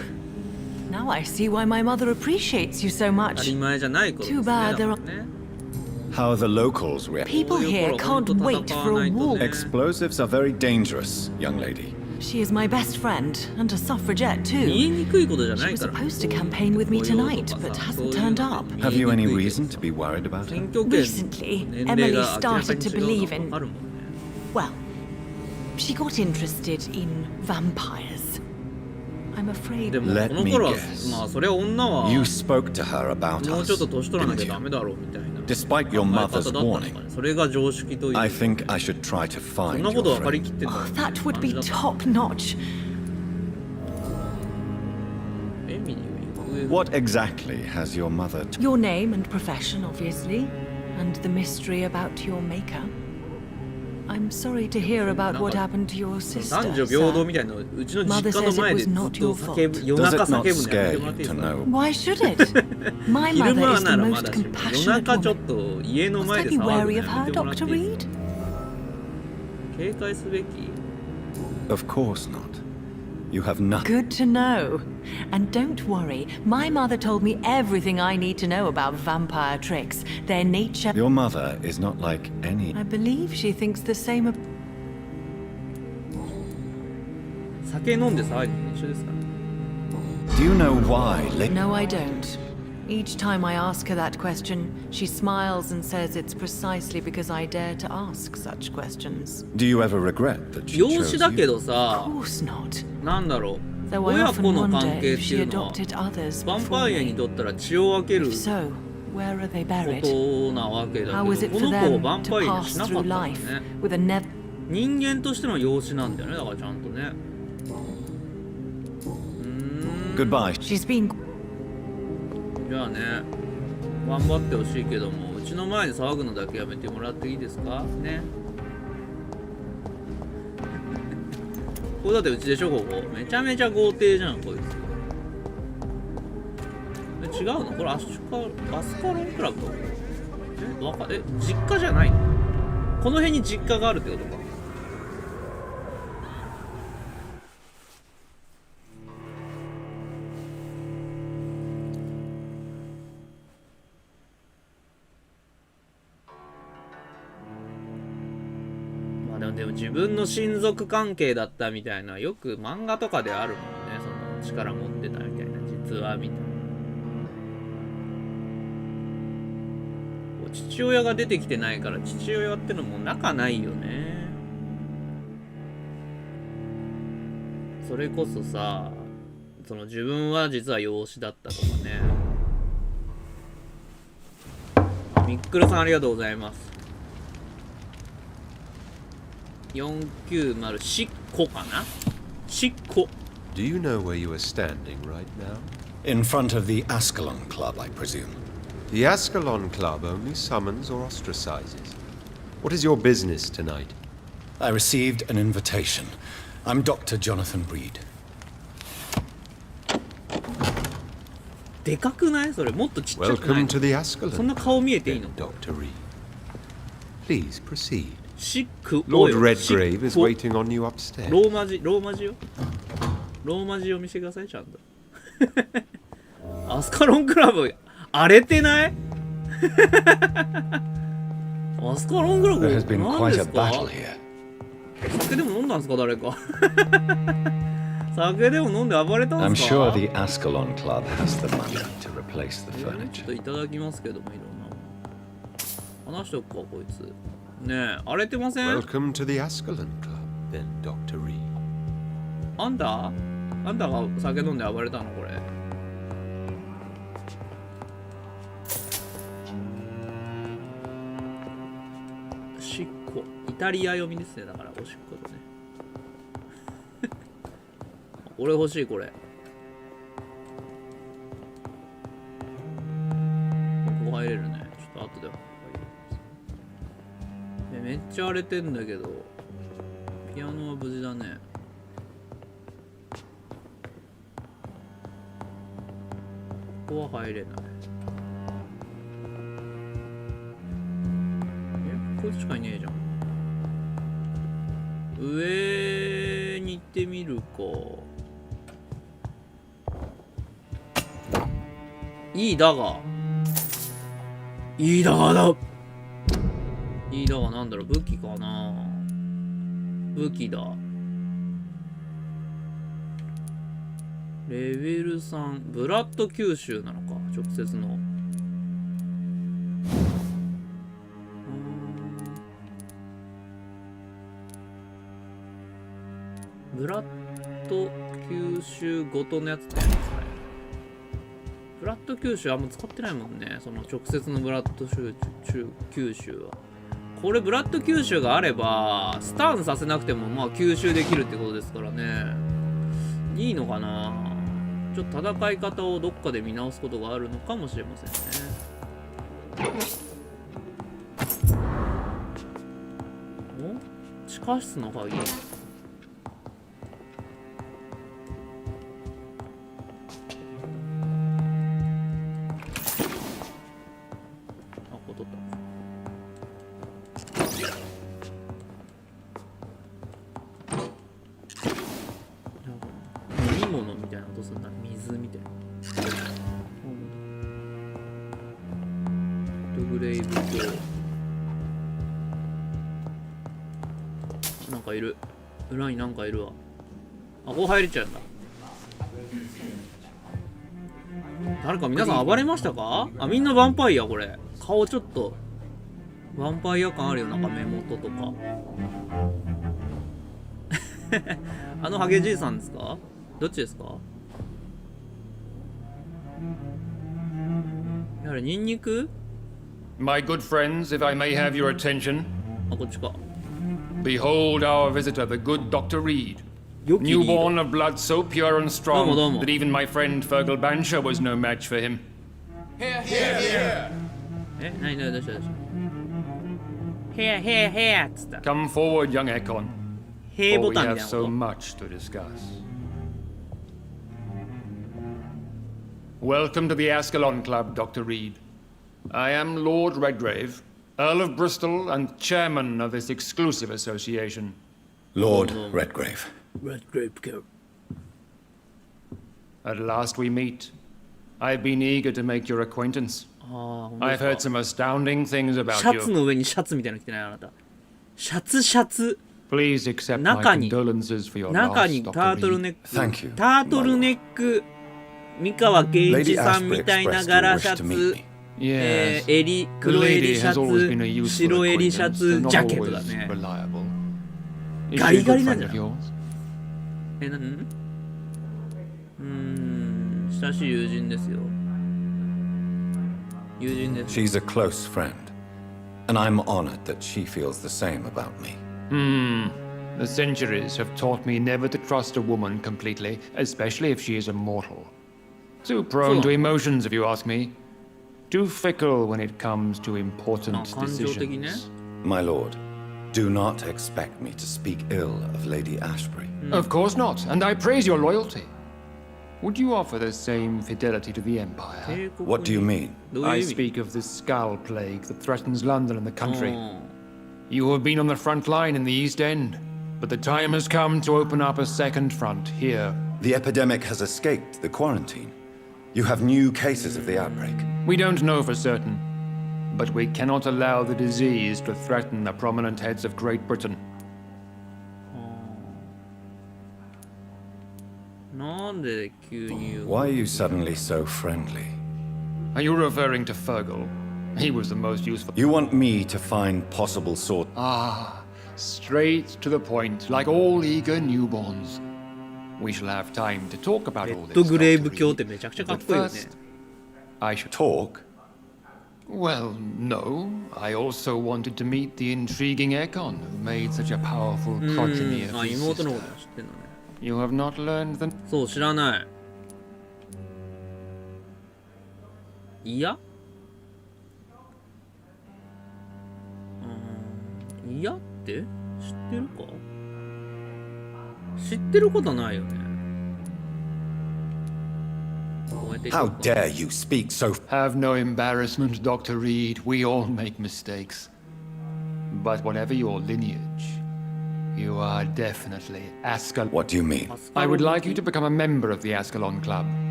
Now I see why my mother appreciates you so 当た much. り前じゃないことですね。 Too bad だ there からね。 How the locals react. People here can't wait for a war. Explosives are very dangerous, young lady. She is my best friend, and a suffragette 言い too. にくいことじゃ She ない was から。 supposed to campaign with me tonight, but hasn't turned up. Have you any reason to be worried about her? 選挙権 Recently, 年齢 Emily が明らか started に to 違う believe の in. があるもんね。 Well, she got interested in vampires. I'm afraid. でも Let この me 頃は guess. まあそれは女は You spoke to her about もうちょっ us, と年取らな didn't きゃダ you? メだろうみたいな Despite your 考え方 mother's だったのかね。 warning, それが常識というか I think I should try to そ find んなこと your 分かりき friend. ってんの Oh, that would be 感じだった top notch. エミリーは What exactly has your mother Your name and profession, obviously, and the mystery about your maker. I'm sorry to hear about what happened to your sister. 男女平等 sir. みたいなのうちの実家の前でずっと叫ぶ夜 Does 中 it 叫 not ぶのや scare めてもら you っていいです to か know? Why should it? My 昼 mother 間 is な the らま most だしも夜 compassionate 中ちょっ woman. と家の Must 前 I で be 騒ぐの wary や of め her, てもらって Dr. いいです Reed? か警戒すべき Of course not. You have nothing. Good to know. And don't worry, my mother told me everything I need to know about vampire tricks, their nature. Your mother is not like any. I believe she thinks the same of. 酒飲んで騒ぐの一緒ですか Do you know why? No, I don't. Each time I ask her that question, she smiles and says it's precisely because I dare to ask such questions. Do you ever regret that she 養 chose 子だけ you? ど Of さ course not. なんだろう Though I 親 often 子の wonder 関係っ if て she いうのは adopted others ヴァン before パイアに me. とったら血を分ける If so, where are they こ buried? となわけだ How was け it どこ for の子をヴ them ァン to パイアに pass しなかった through んだ life ね with a never? 人間としての養子なんだよねだからちゃんとね Goodbye. She's been. じゃあね頑張ってほしいけどもうちの前で騒ぐのだけやめてもらっていいですかねこれだってうちでしょここめちゃめちゃ豪邸じゃんこいつ違うのこれアスカロンクラブ実家じゃないのこの辺に実家があるってことかでも自分の親族関係だったみたいなよく漫画とかであるもんねその力持ってたみたいな実話みたいな父親が出てきてないから父親ってのも仲ないよねそれこそさその自分は実は養子だったとかねミックルさんありがとうございます490しっこかなしっこ Do you know where you are standing right now? In front of the Ascalon Club, I presume. The Ascalon Club only summons or ostracizes. What is your business tonight? I received an invitation. I'm Dr. Jonathan Reed. でかくないそれもっとちっちゃくない Welcome to the Ascalon. そんな顔見えていいの Dr. Reed. Please proceed. シック Lord Redgrave is waiting on you upstairs. ローマ字よローマ字読みしてくださいちゃんとアスカロンクラブ荒れてないアスカロングラゴ There has been 何 quite で a すか？ battle here. 酒でも飲んだんですか誰か酒でも飲んで暴れたん I'm ですか？ sure the Ascalon Club has the money to replace the ちょっ furniture. といただきますけども、いろんな話しとくかこいつ。ねえ荒れてません？ Welcome to the Ascalon Club, then, Dr. Reed. あんたが酒飲んで暴れたのこれ。おしっこイタリア読みですね。だからおしっことね俺欲しいこれ。ここ入れるね。ちょっと後で入ります。めっちゃ荒れてんだけどピアノは無事だね。ここは入れない。こいつしかいねえじゃん。上に行ってみるか。いいだがなんだろう。武器かな。武器だ。レベル3ブラッド吸収なのか直接の。ブラッド吸収ごとのやつってこれ。ブラッド吸収あんま使ってないもんね。その直接のブラッド吸収は。これブラッド吸収があればスタンさせなくてもまあ吸収できるってことですからね。いいのかな。ちょっと戦い方をどっかで見直すことがあるのかもしれませんね。お？地下室の鍵。なんかいる。裏になんかいるわ。あ、ここ入れちゃうんだ。誰か皆さん暴れましたか？あ、みんなヴァンパイアこれ。顔ちょっとヴァンパイア感あるよ。なんか目元とかあのハゲじいさんですか？どっちですか？やはりニンニク？ My good friends, if I may have your attention. あ、こっちか。 Behold our visitor, the good Dr. Reed. Newborn of blood so pure and strong that even my friend Fergal Bansha was no match for him. Here, here, here. え、なになにどうしたどうした？ Here, here, here つった。 Come forward, young Ekon. 平 For ボ we タンみたい have なこ so と。 much to discuss. Welcome to the Ascalon Club, Dr. Reed. I am Lord Redgrave, Earl of Bristol and chairman of this exclusive association. Lord Redgrave. Redgrave. At last we meet. I've been eager to make your acquaintance. I've heard some astounding things about シャツ you. の上にシャツみたいなの着てないあなた。シャツ。 Please accept my 中に condolences for your 中 loss, にタ Dr. ートル Reed. ネック。 Thank you. タートルネック。三河健一さんみたいな柄シャツ。襟、黒襟シャツ、白襟シャツ、ジャケットだね。ガリガリなんじゃない？え、親しい友人ですよ。友人です。 She's a close friend, and I'm honored that she feels the same about me. The centuries have taught me never to trust a woman completely, especially if she is a mortal. Too prone to emotions, if you ask me. Too fickle when it comes to important decisions. My lord, do not expect me to speak ill of Lady Ashbury. Of course not, and I praise your loyalty. Would you offer the same fidelity to the Empire? What do you mean? I speak of the Skull Plague that threatens London and the country. You have been on the front line in the East End, but the time has come to open up a second front here. The epidemic has escaped the quarantine. You have new cases of the outbreak. We don't know for certain. but we cannot allow the disease to threaten the prominent heads of Great Britain. なんで急に言う Why are you suddenly so friendly? Are you referring to Fergal? He was the most useful. You want me to find possible sort... Ah, straight to the point, like all eager newborns. We shall have time to talk about レ all ッ this. ドグレイ Dr. ブ教っ Reed. てめちゃくちゃかっ But こいいよね first, I should Talk? Well, no. I also wanted to meet the intriguing Ekon who made such a powerful progeny of あ、 his 妹の sister. こと知ってんのね You have not learned the... そう知らないいやいやって知ってるか知ってることないよねこうやって How dare you speak so... Have no embarrassment, Dr. Reed. We all make mistakes. But whatever your lineage, you are definitely Ascalon. What do you mean? I would like you to become a member of the Ascalon Club.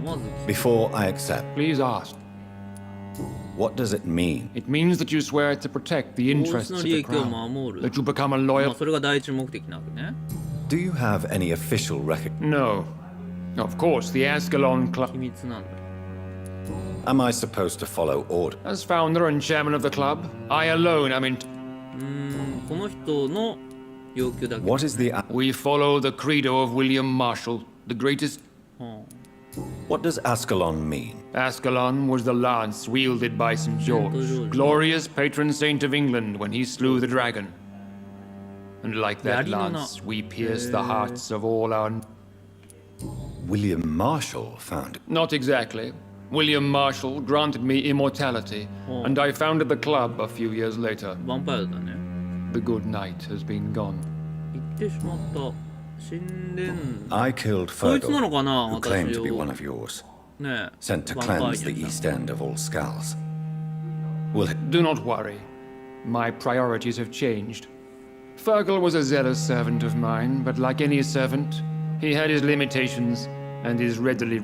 まず Before I accept, Please ask. what does it mean? It means that you swear to protect the 法 interests 律の of 利 the 益を crown. 守る That you become a まあ loyal... それが第一目的なわけね Do you have any official record? No. Of course, the Ascalon Club... 秘密なんだ Am I supposed to follow order? As founder and chairman of the club, I alone am in... この人の要求だけ What is the... We follow the credo of William Marshall, the greatest... What does Ascalon mean? Ascalon was the lance wielded by St. George, glorious patron saint of England when he slew the dragon. And like that lance, we pierce the hearts of all our... William Marshall found it. Not exactly. William Marshall granted me immortality, and I founded the club a few years later. ヴァンパイアだね The good knight has been gone. 行ってしまった死んでん I killed こいつな Fergal, のかな who 私 claimed to be を one of yours, ねえ sent to ヴァンパイア cleanse the に East End of all skulls. Will it... Do not worry. My priorities have changed. Fergal was a zealous servant of mine, but like any servant, he had his limitations and is readily...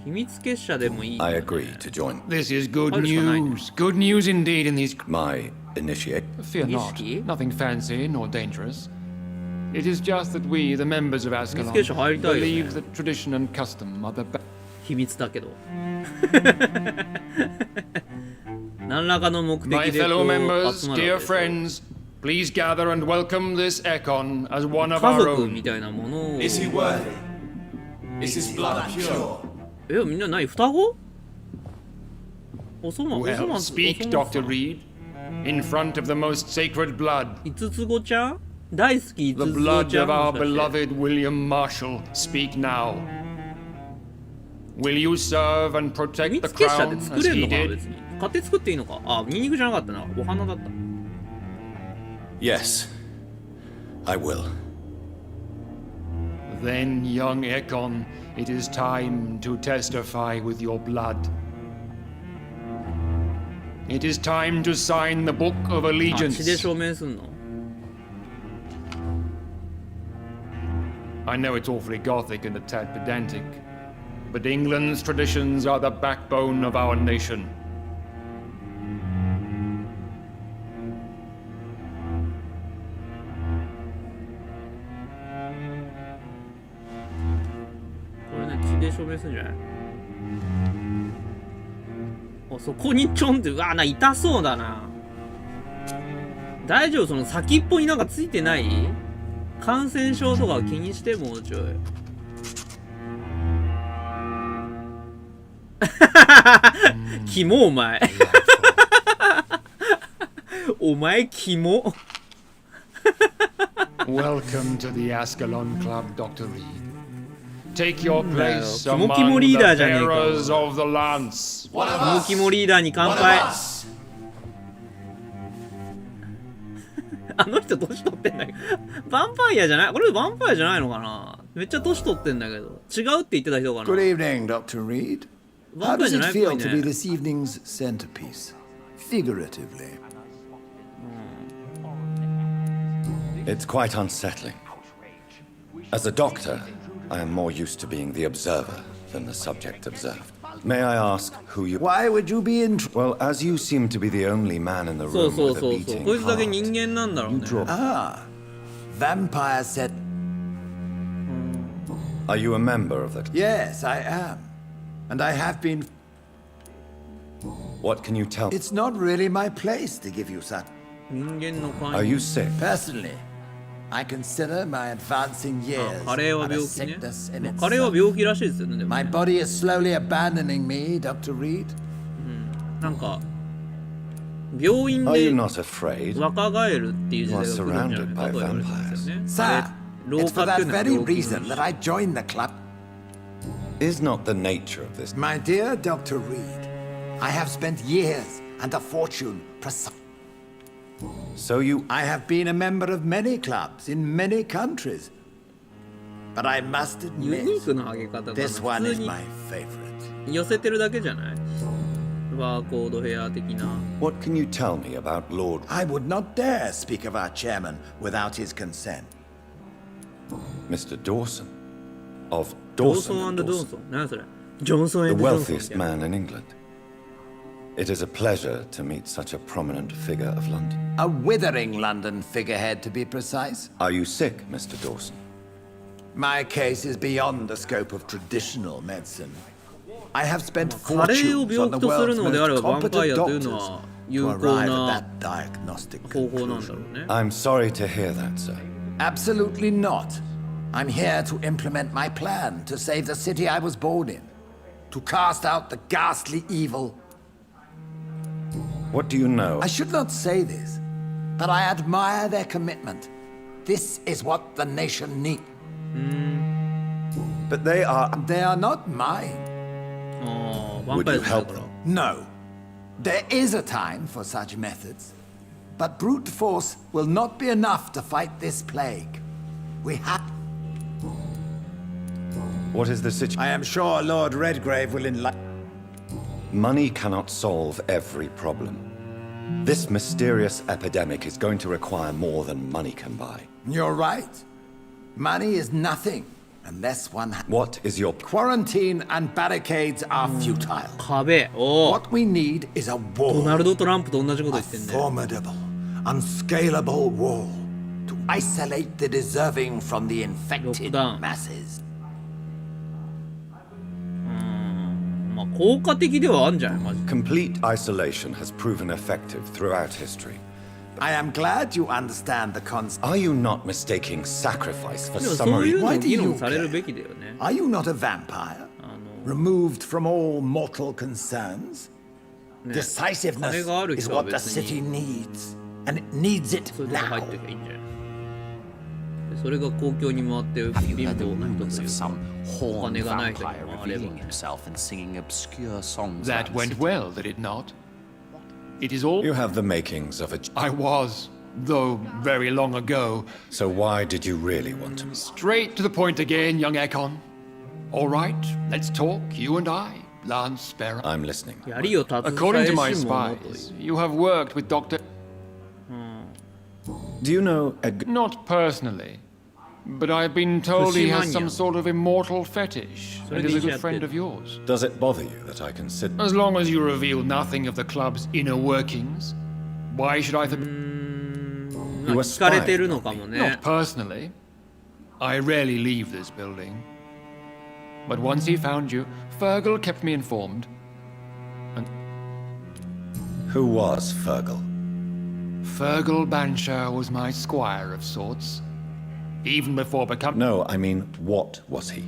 秘密結社でもいい、 I agree to join. This is good Oh, it's fine. news. Good news indeed in these... My initiate... Fear not. Whiskey? Nothing fancy nor dangerous. It is just that we, the members of Ascalon, 秘密結社入りたいよね believe that tradition and custom are the best. 秘密だけど何らかの目 My 的でこ fellow う members, 集まる dear わけでしょ friends, please gather and welcome this Ekon as one of 家 our 族 own. みたいなものを Is he worthy? Is his blood pure? みんな何双子おそま Well, speak, Dr. Reed, in front of the most sacred blood, 五つ子ちゃん大好き五 the つ子 blood ちゃん of our もしかして beloved William Marshall. Speak now. Will you serve and 秘 protect the 密結社で crown 作 as れる he のかな did? 別に勝手に作っていいのかあ、ニンニクじゃなかったなお花だった Yes, I will. Then, young Ekon, it is time to testify with your blood. It is time to sign the Book of あ、血で Allegiance. 証明すんの I know it's awfully gothic and a tad pedantic, but England's traditions are the backbone of our nation.これね、血で証明するんじゃないあ、そこにちょんって、うわ、痛そうだな大丈夫その先っぽになんかついてない感染症とか気にしてもうちょいキモお前お前キモ Welcome to the Ascalon Club, Dr. Reed. Take your place Kimo among Kimo the leader じゃねえか。 bearers of the lance. キモキモリーダーに乾杯あの人年取ってんだけどヴァンパイアじゃないこれヴァンパイアじゃないのかなめっちゃ年取ってんだけど違うって言ってた人かな Good evening, Dr. Reed. ヴァ How ンパイア does じゃ it ないっぽ feel い to be ね this evening's centerpiece? Figuratively. It's quite unsettling. As a doctor, I am more used to being the observer than the subject observed. May I ask who you... Why would you be in... Well, as you seem to be the only man in the そう room そう with そ a うそう beating こいつだけ heart, 人間なんだろう you ね draw... Ah, Vampire said... Are you a member of the... Yes, I am. And I have been... What can you tell? It's not really my place to give you such... 人間の関 Are you sick? Personally, I consider my advancing years カレーは but a 病気ね sickness in カレーは itself. 病気らしいですよねでも My ね body is slowly abandoning me, Dr. Reed. なんか病院 Are you で not afraid? 若返るっていう時代が来るんじゃないかと言われてるんですよね Sir, あれ老 it's for 化っていう that のは very 病気 reason that I joined the club. Is not the nature of this... My dear Dr. Reed, I have spent years and a fortune precisely. So you... I have been a member of many clubs in many countries. But I must ユニ admit, ークな上げ方が this 普 one 通 is に my favorite. 寄せてるだけじゃないバーコードヘア的な What can you tell me about Lord... I would not dare speak of our chairman without his consent. Mr. Dawson? Of ジョンソ Dawson ン and ドン Dawson? ソン何それジョンソン The ドンソンみ wealthiest たいな man in England. It is a pleasure to meet such a prominent figure of London. A withering London figurehead, to be precise. Are you sick, Mr. Dawson? My case is beyond the scope of traditional medicine. I have spent カレーを fortunes on 病 the 気とする world's のであれば most ヴァンパイ competent アというの doctors は to 有効 arrive な at that diagnostic 方法なんだ conclusion. ろうね I'm sorry to hear that, sir. Absolutely not. I'm here to implement my plan to save the city I was born in, to cast out the ghastly evil. What do you know? I should not say this, but I admire their commitment. This is what the nation needs. But they are... They are not mine. ああヴァン Would パイア you だ help から them? No. There is a time for such methods. But brute force will not be enough to fight this plague. We have... What is the situation? I am sure Lord Redgrave will enlighten... Money cannot solve every problem. This mysterious epidemic is going to require more than money can buy. You're right. Money is nothing unless one... What is your... Quarantine and barricades are futile. 壁おお What we need is a ド wall. ナルド・トランプと同じこと A 言ってんね formidable, unscalable wall to isolate the deserving from the infected Lockdown. masses. まあ効果的ではあるんじゃないマジで Complete isolation has proven effective throughout history. I am glad you understand the concept. Are you not mistaking sacrifice for でもそうい summary? うの Why も do 議 you 論される care? べきだよね Are you not a vampire? Removed from all mortal concerns? ね Decisiveness 金がある is 人は what the 別 city に needs, and it needs it そういうとこ入 now. っていけばいいんじゃないでそれが公共に回って貧 Have you heard the 乏な人 rumors とい of うか some お horned 金がない人に vampire 回れば revealing himself and singing obscure songs? That around the went city? well, did it not? It is all... You have the makings of a... I was, though very long ago. So why did you really want to... Straight to the point again, young Ekon. All right, let's talk, you and I, Lance Sparrow. I'm listening. 槍を携 According え to my し者という spies, you have worked with Dr. Do you know Edgar... Not personally, but I've been told he has some Kushimanya. sort of immortal fetish and is a good friend Kushimanya. of yours. Does it bother you that I consider... As long as you reveal nothing of the club's inner workings, why should I... まあ聞かれてるのかもね Not personally. I rarely leave this building. But once he found you, Fergal kept me informed. Who was Fergal? Fergal Banshire was my squire of sorts. Even before becoming... No, I mean, what was he?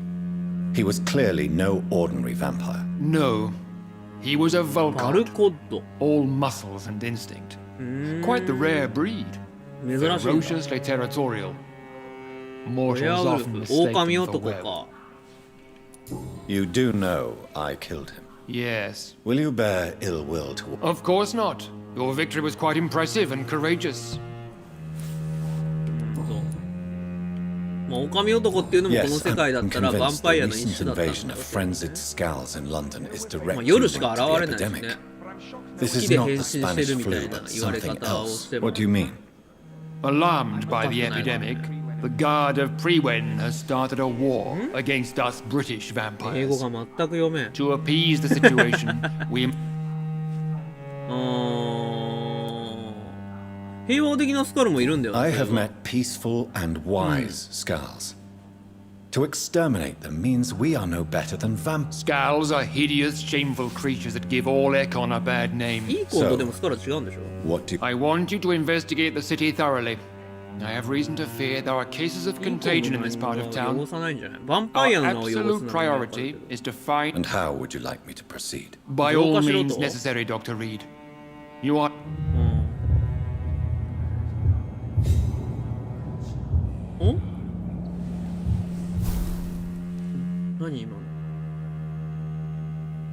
He was clearly no ordinary vampire. No. He was a バル Volcard. コッド All muscles and instinct. Quite the rare breed. 珍しいんだ Ferociously territorial. ウ Mortals ェアウル often フ mistake 狼 him for 男 werewolf. か You do know I killed him. Yes. Will you bear ill will to... Of course not. Your victory was quite impressive and courageous. そうまあ狼男っていうのもこの Yes, 世界だっ I'm たらヴァン convinced パイ the アの一 recent 種だったん invasion だ of よ frenzied skulls in London is まあ directly 夜しか linked to 現 the れないしね epidemic. This 月 is で not 変 the 身して Spanish るみた flu, いな but 言われ something 方を else. しても What do you mean? Alarmed by the epidemic, The Guard of Priwen has started a war against us British 英語 vampires. が全く読めん。 To appease the situation, we 平和的なスカルもいるんだよね。 I have met peaceful and wise Skulls. To exterminate them means we are no better than Skulls are hideous, shameful creatures that give all Ekon a bad name. いいコントでもスカル違うんでしょ。 What do I want you to investigate the city thoroughly. I have reason to fear there are cases of contagion in this part of 汚 town. さないんじゃない？ヴァンパイア Our の名を汚すの absolute は priority is to find... And how would you like me to proceed? By all means necessary, Dr. Reed. You are... お？何今の？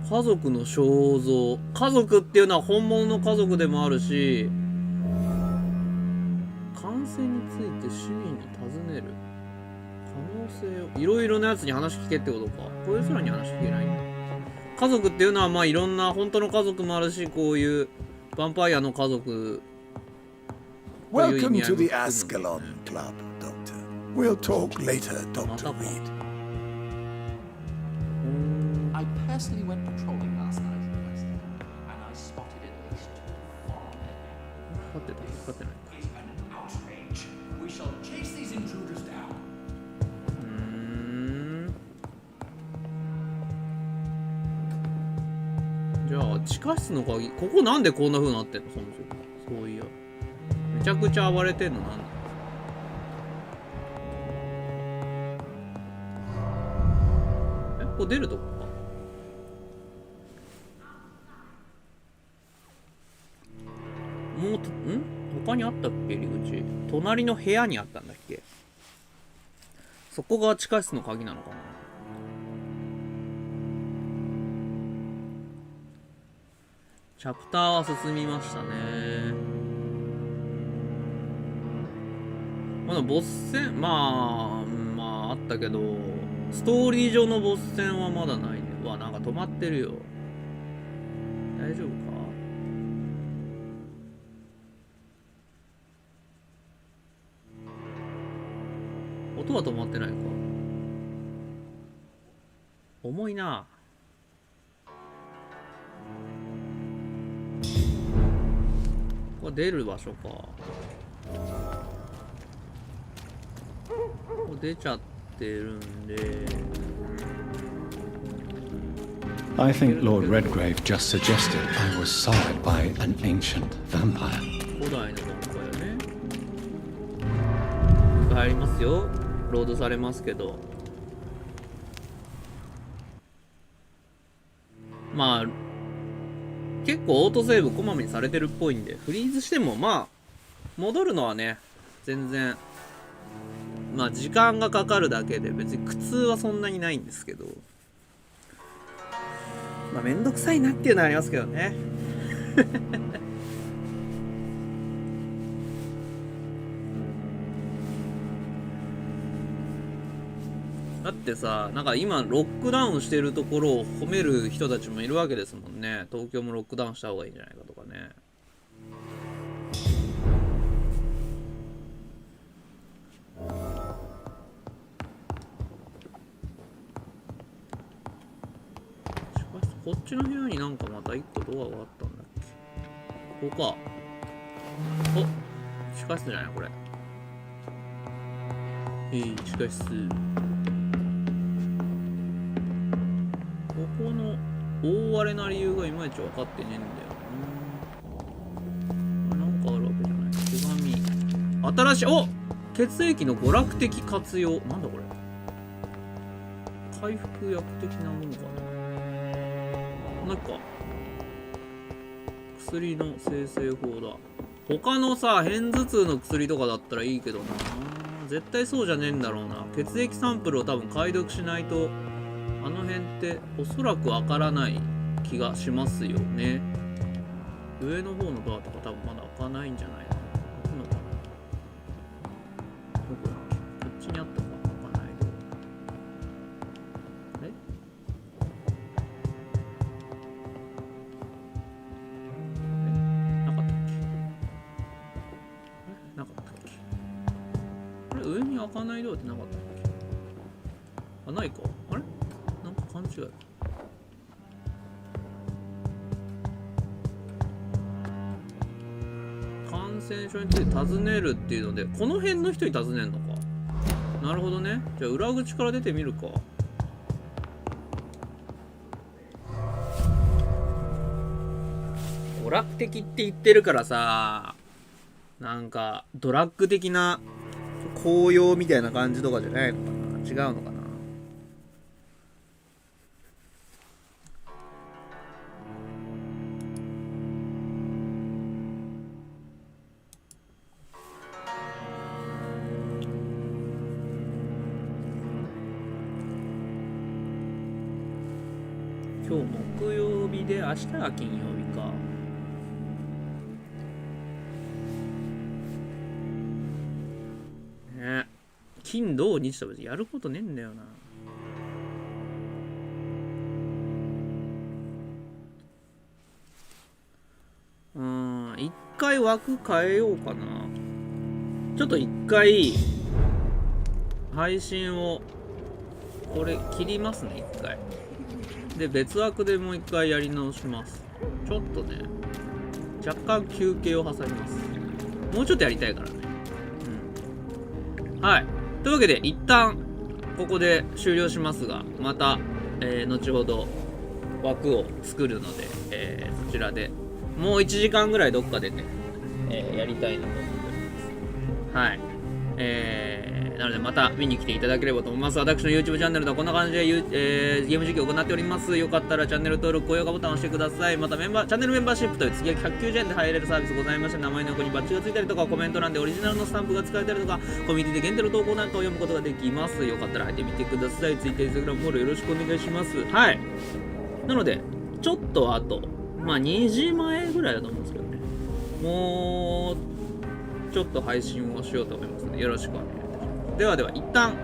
家族の肖像。家族っていうのは本物の家族でもあるし、感染について市民に尋ねる可能性を、いろいろなやつに話聞けってことか。こういう空に話聞けないんだ。家族っていうのはまあいろんな本当の家族もあるし、こういうヴァンパイアの家族。Welcome to the Ascalon Club, Doctor. We'll talk later, Dr. Reed. I personally went patrolling last night in the West End, and I spotted at least 2 farmen. It's an outrage. We shall chase these intruders down. じゃあ地下室の鍵、ここなんでこんな風になってんの？そもそもそういやめちゃくちゃ暴れてんのなんだ？ここ出るとこか。もう他にあったっけ？入り口隣の部屋にあったんだっけ？そこが地下室の鍵なのかな。チャプターは進みましたね。まだボス戦まああったけど、ストーリー上のボス戦はまだないね。うわ、なんか止まってるよ。大丈夫か？音は止まってないか。重いな。ここ出る場所か。ここ出ちゃってるんで。I think Lord Redgrave just suggested I was sired by an ancient vampire. 古代のヴァンパイアね。入りますよ。ロードされますけど。まあ結構オートセーブこまめにされてるっぽいんで、フリーズしてもまあ戻るのはね全然まあ時間がかかるだけで別に苦痛はそんなにないんですけど、まあめんどくさいなっていうのはありますけどね。だってさ、なんか今ロックダウンしてるところを褒める人たちもいるわけですもんね。東京もロックダウンした方がいいんじゃないかとかね。しかしこっちの部屋になんかまた一個ドアがあったんだっけ。ここか。お、地下室じゃないこれ。地下室。ここの大荒れな理由がいまいち分かってねえんだよな。なんかあるわけじゃない。手紙。新しい、お、血液の娯楽的活用。なんだこれ。回復薬的なものかな。なんか薬の生成法だ。他のさ、片頭痛の薬とかだったらいいけどな。絶対そうじゃねえんだろうな。血液サンプルを多分解読しないとあの辺っておそらくわからない気がしますよね。上の方のドアとか多分まだ開かないんじゃないの？開くのかな？どこだっけ？こっちにあったか開かないで。なかったっけ？なかったっけ？これ上に開かないドアってなかったっけ？あ、ないか。あれ？なんか勘違い。感染症について尋ねるっていうので、この辺の人に尋ねるのか。なるほどね。じゃあ裏口から出てみるか。娯楽的って言ってるからさ、なんかドラッグ的な紅葉みたいな感じとかじゃないのかな。違うのかな。今日木曜日で明日が金曜日か。ね、金土日と別にやることねえんだよな。一回枠変えようかな。ちょっと一回配信をこれ切りますね、一回。で別枠でもう一回やり直します。ちょっとね若干休憩を挟みます。もうちょっとやりたいからね。はい、というわけで一旦ここで終了しますが、また、後ほど枠を作るので、そちらでもう1時間ぐらいどっかでね、やりたいなと思っております。はい、なのでまた見に来ていただければと思います。私の YouTube チャンネルではこんな感じで、ゲーム実況を行っております。よかったらチャンネル登録、高評価ボタンを押してください。またチャンネルメンバーシップという月額190円で入れるサービスございまして、名前の横にバッジがついたりとか、コメント欄でオリジナルのスタンプが使えたりとか、コミュニティで限定の投稿なんかを読むことができます。よかったら入ってみてください。Twitter、Instagram フォローよろしくお願いします。はい。なので、ちょっとあと、2時前ぐらいだと思うんですけどね。もう、ちょっと配信をしようと思いますので、よろしくお願いします。ではでは一旦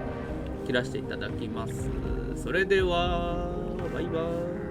切らせていただきます。それではバイバーイ。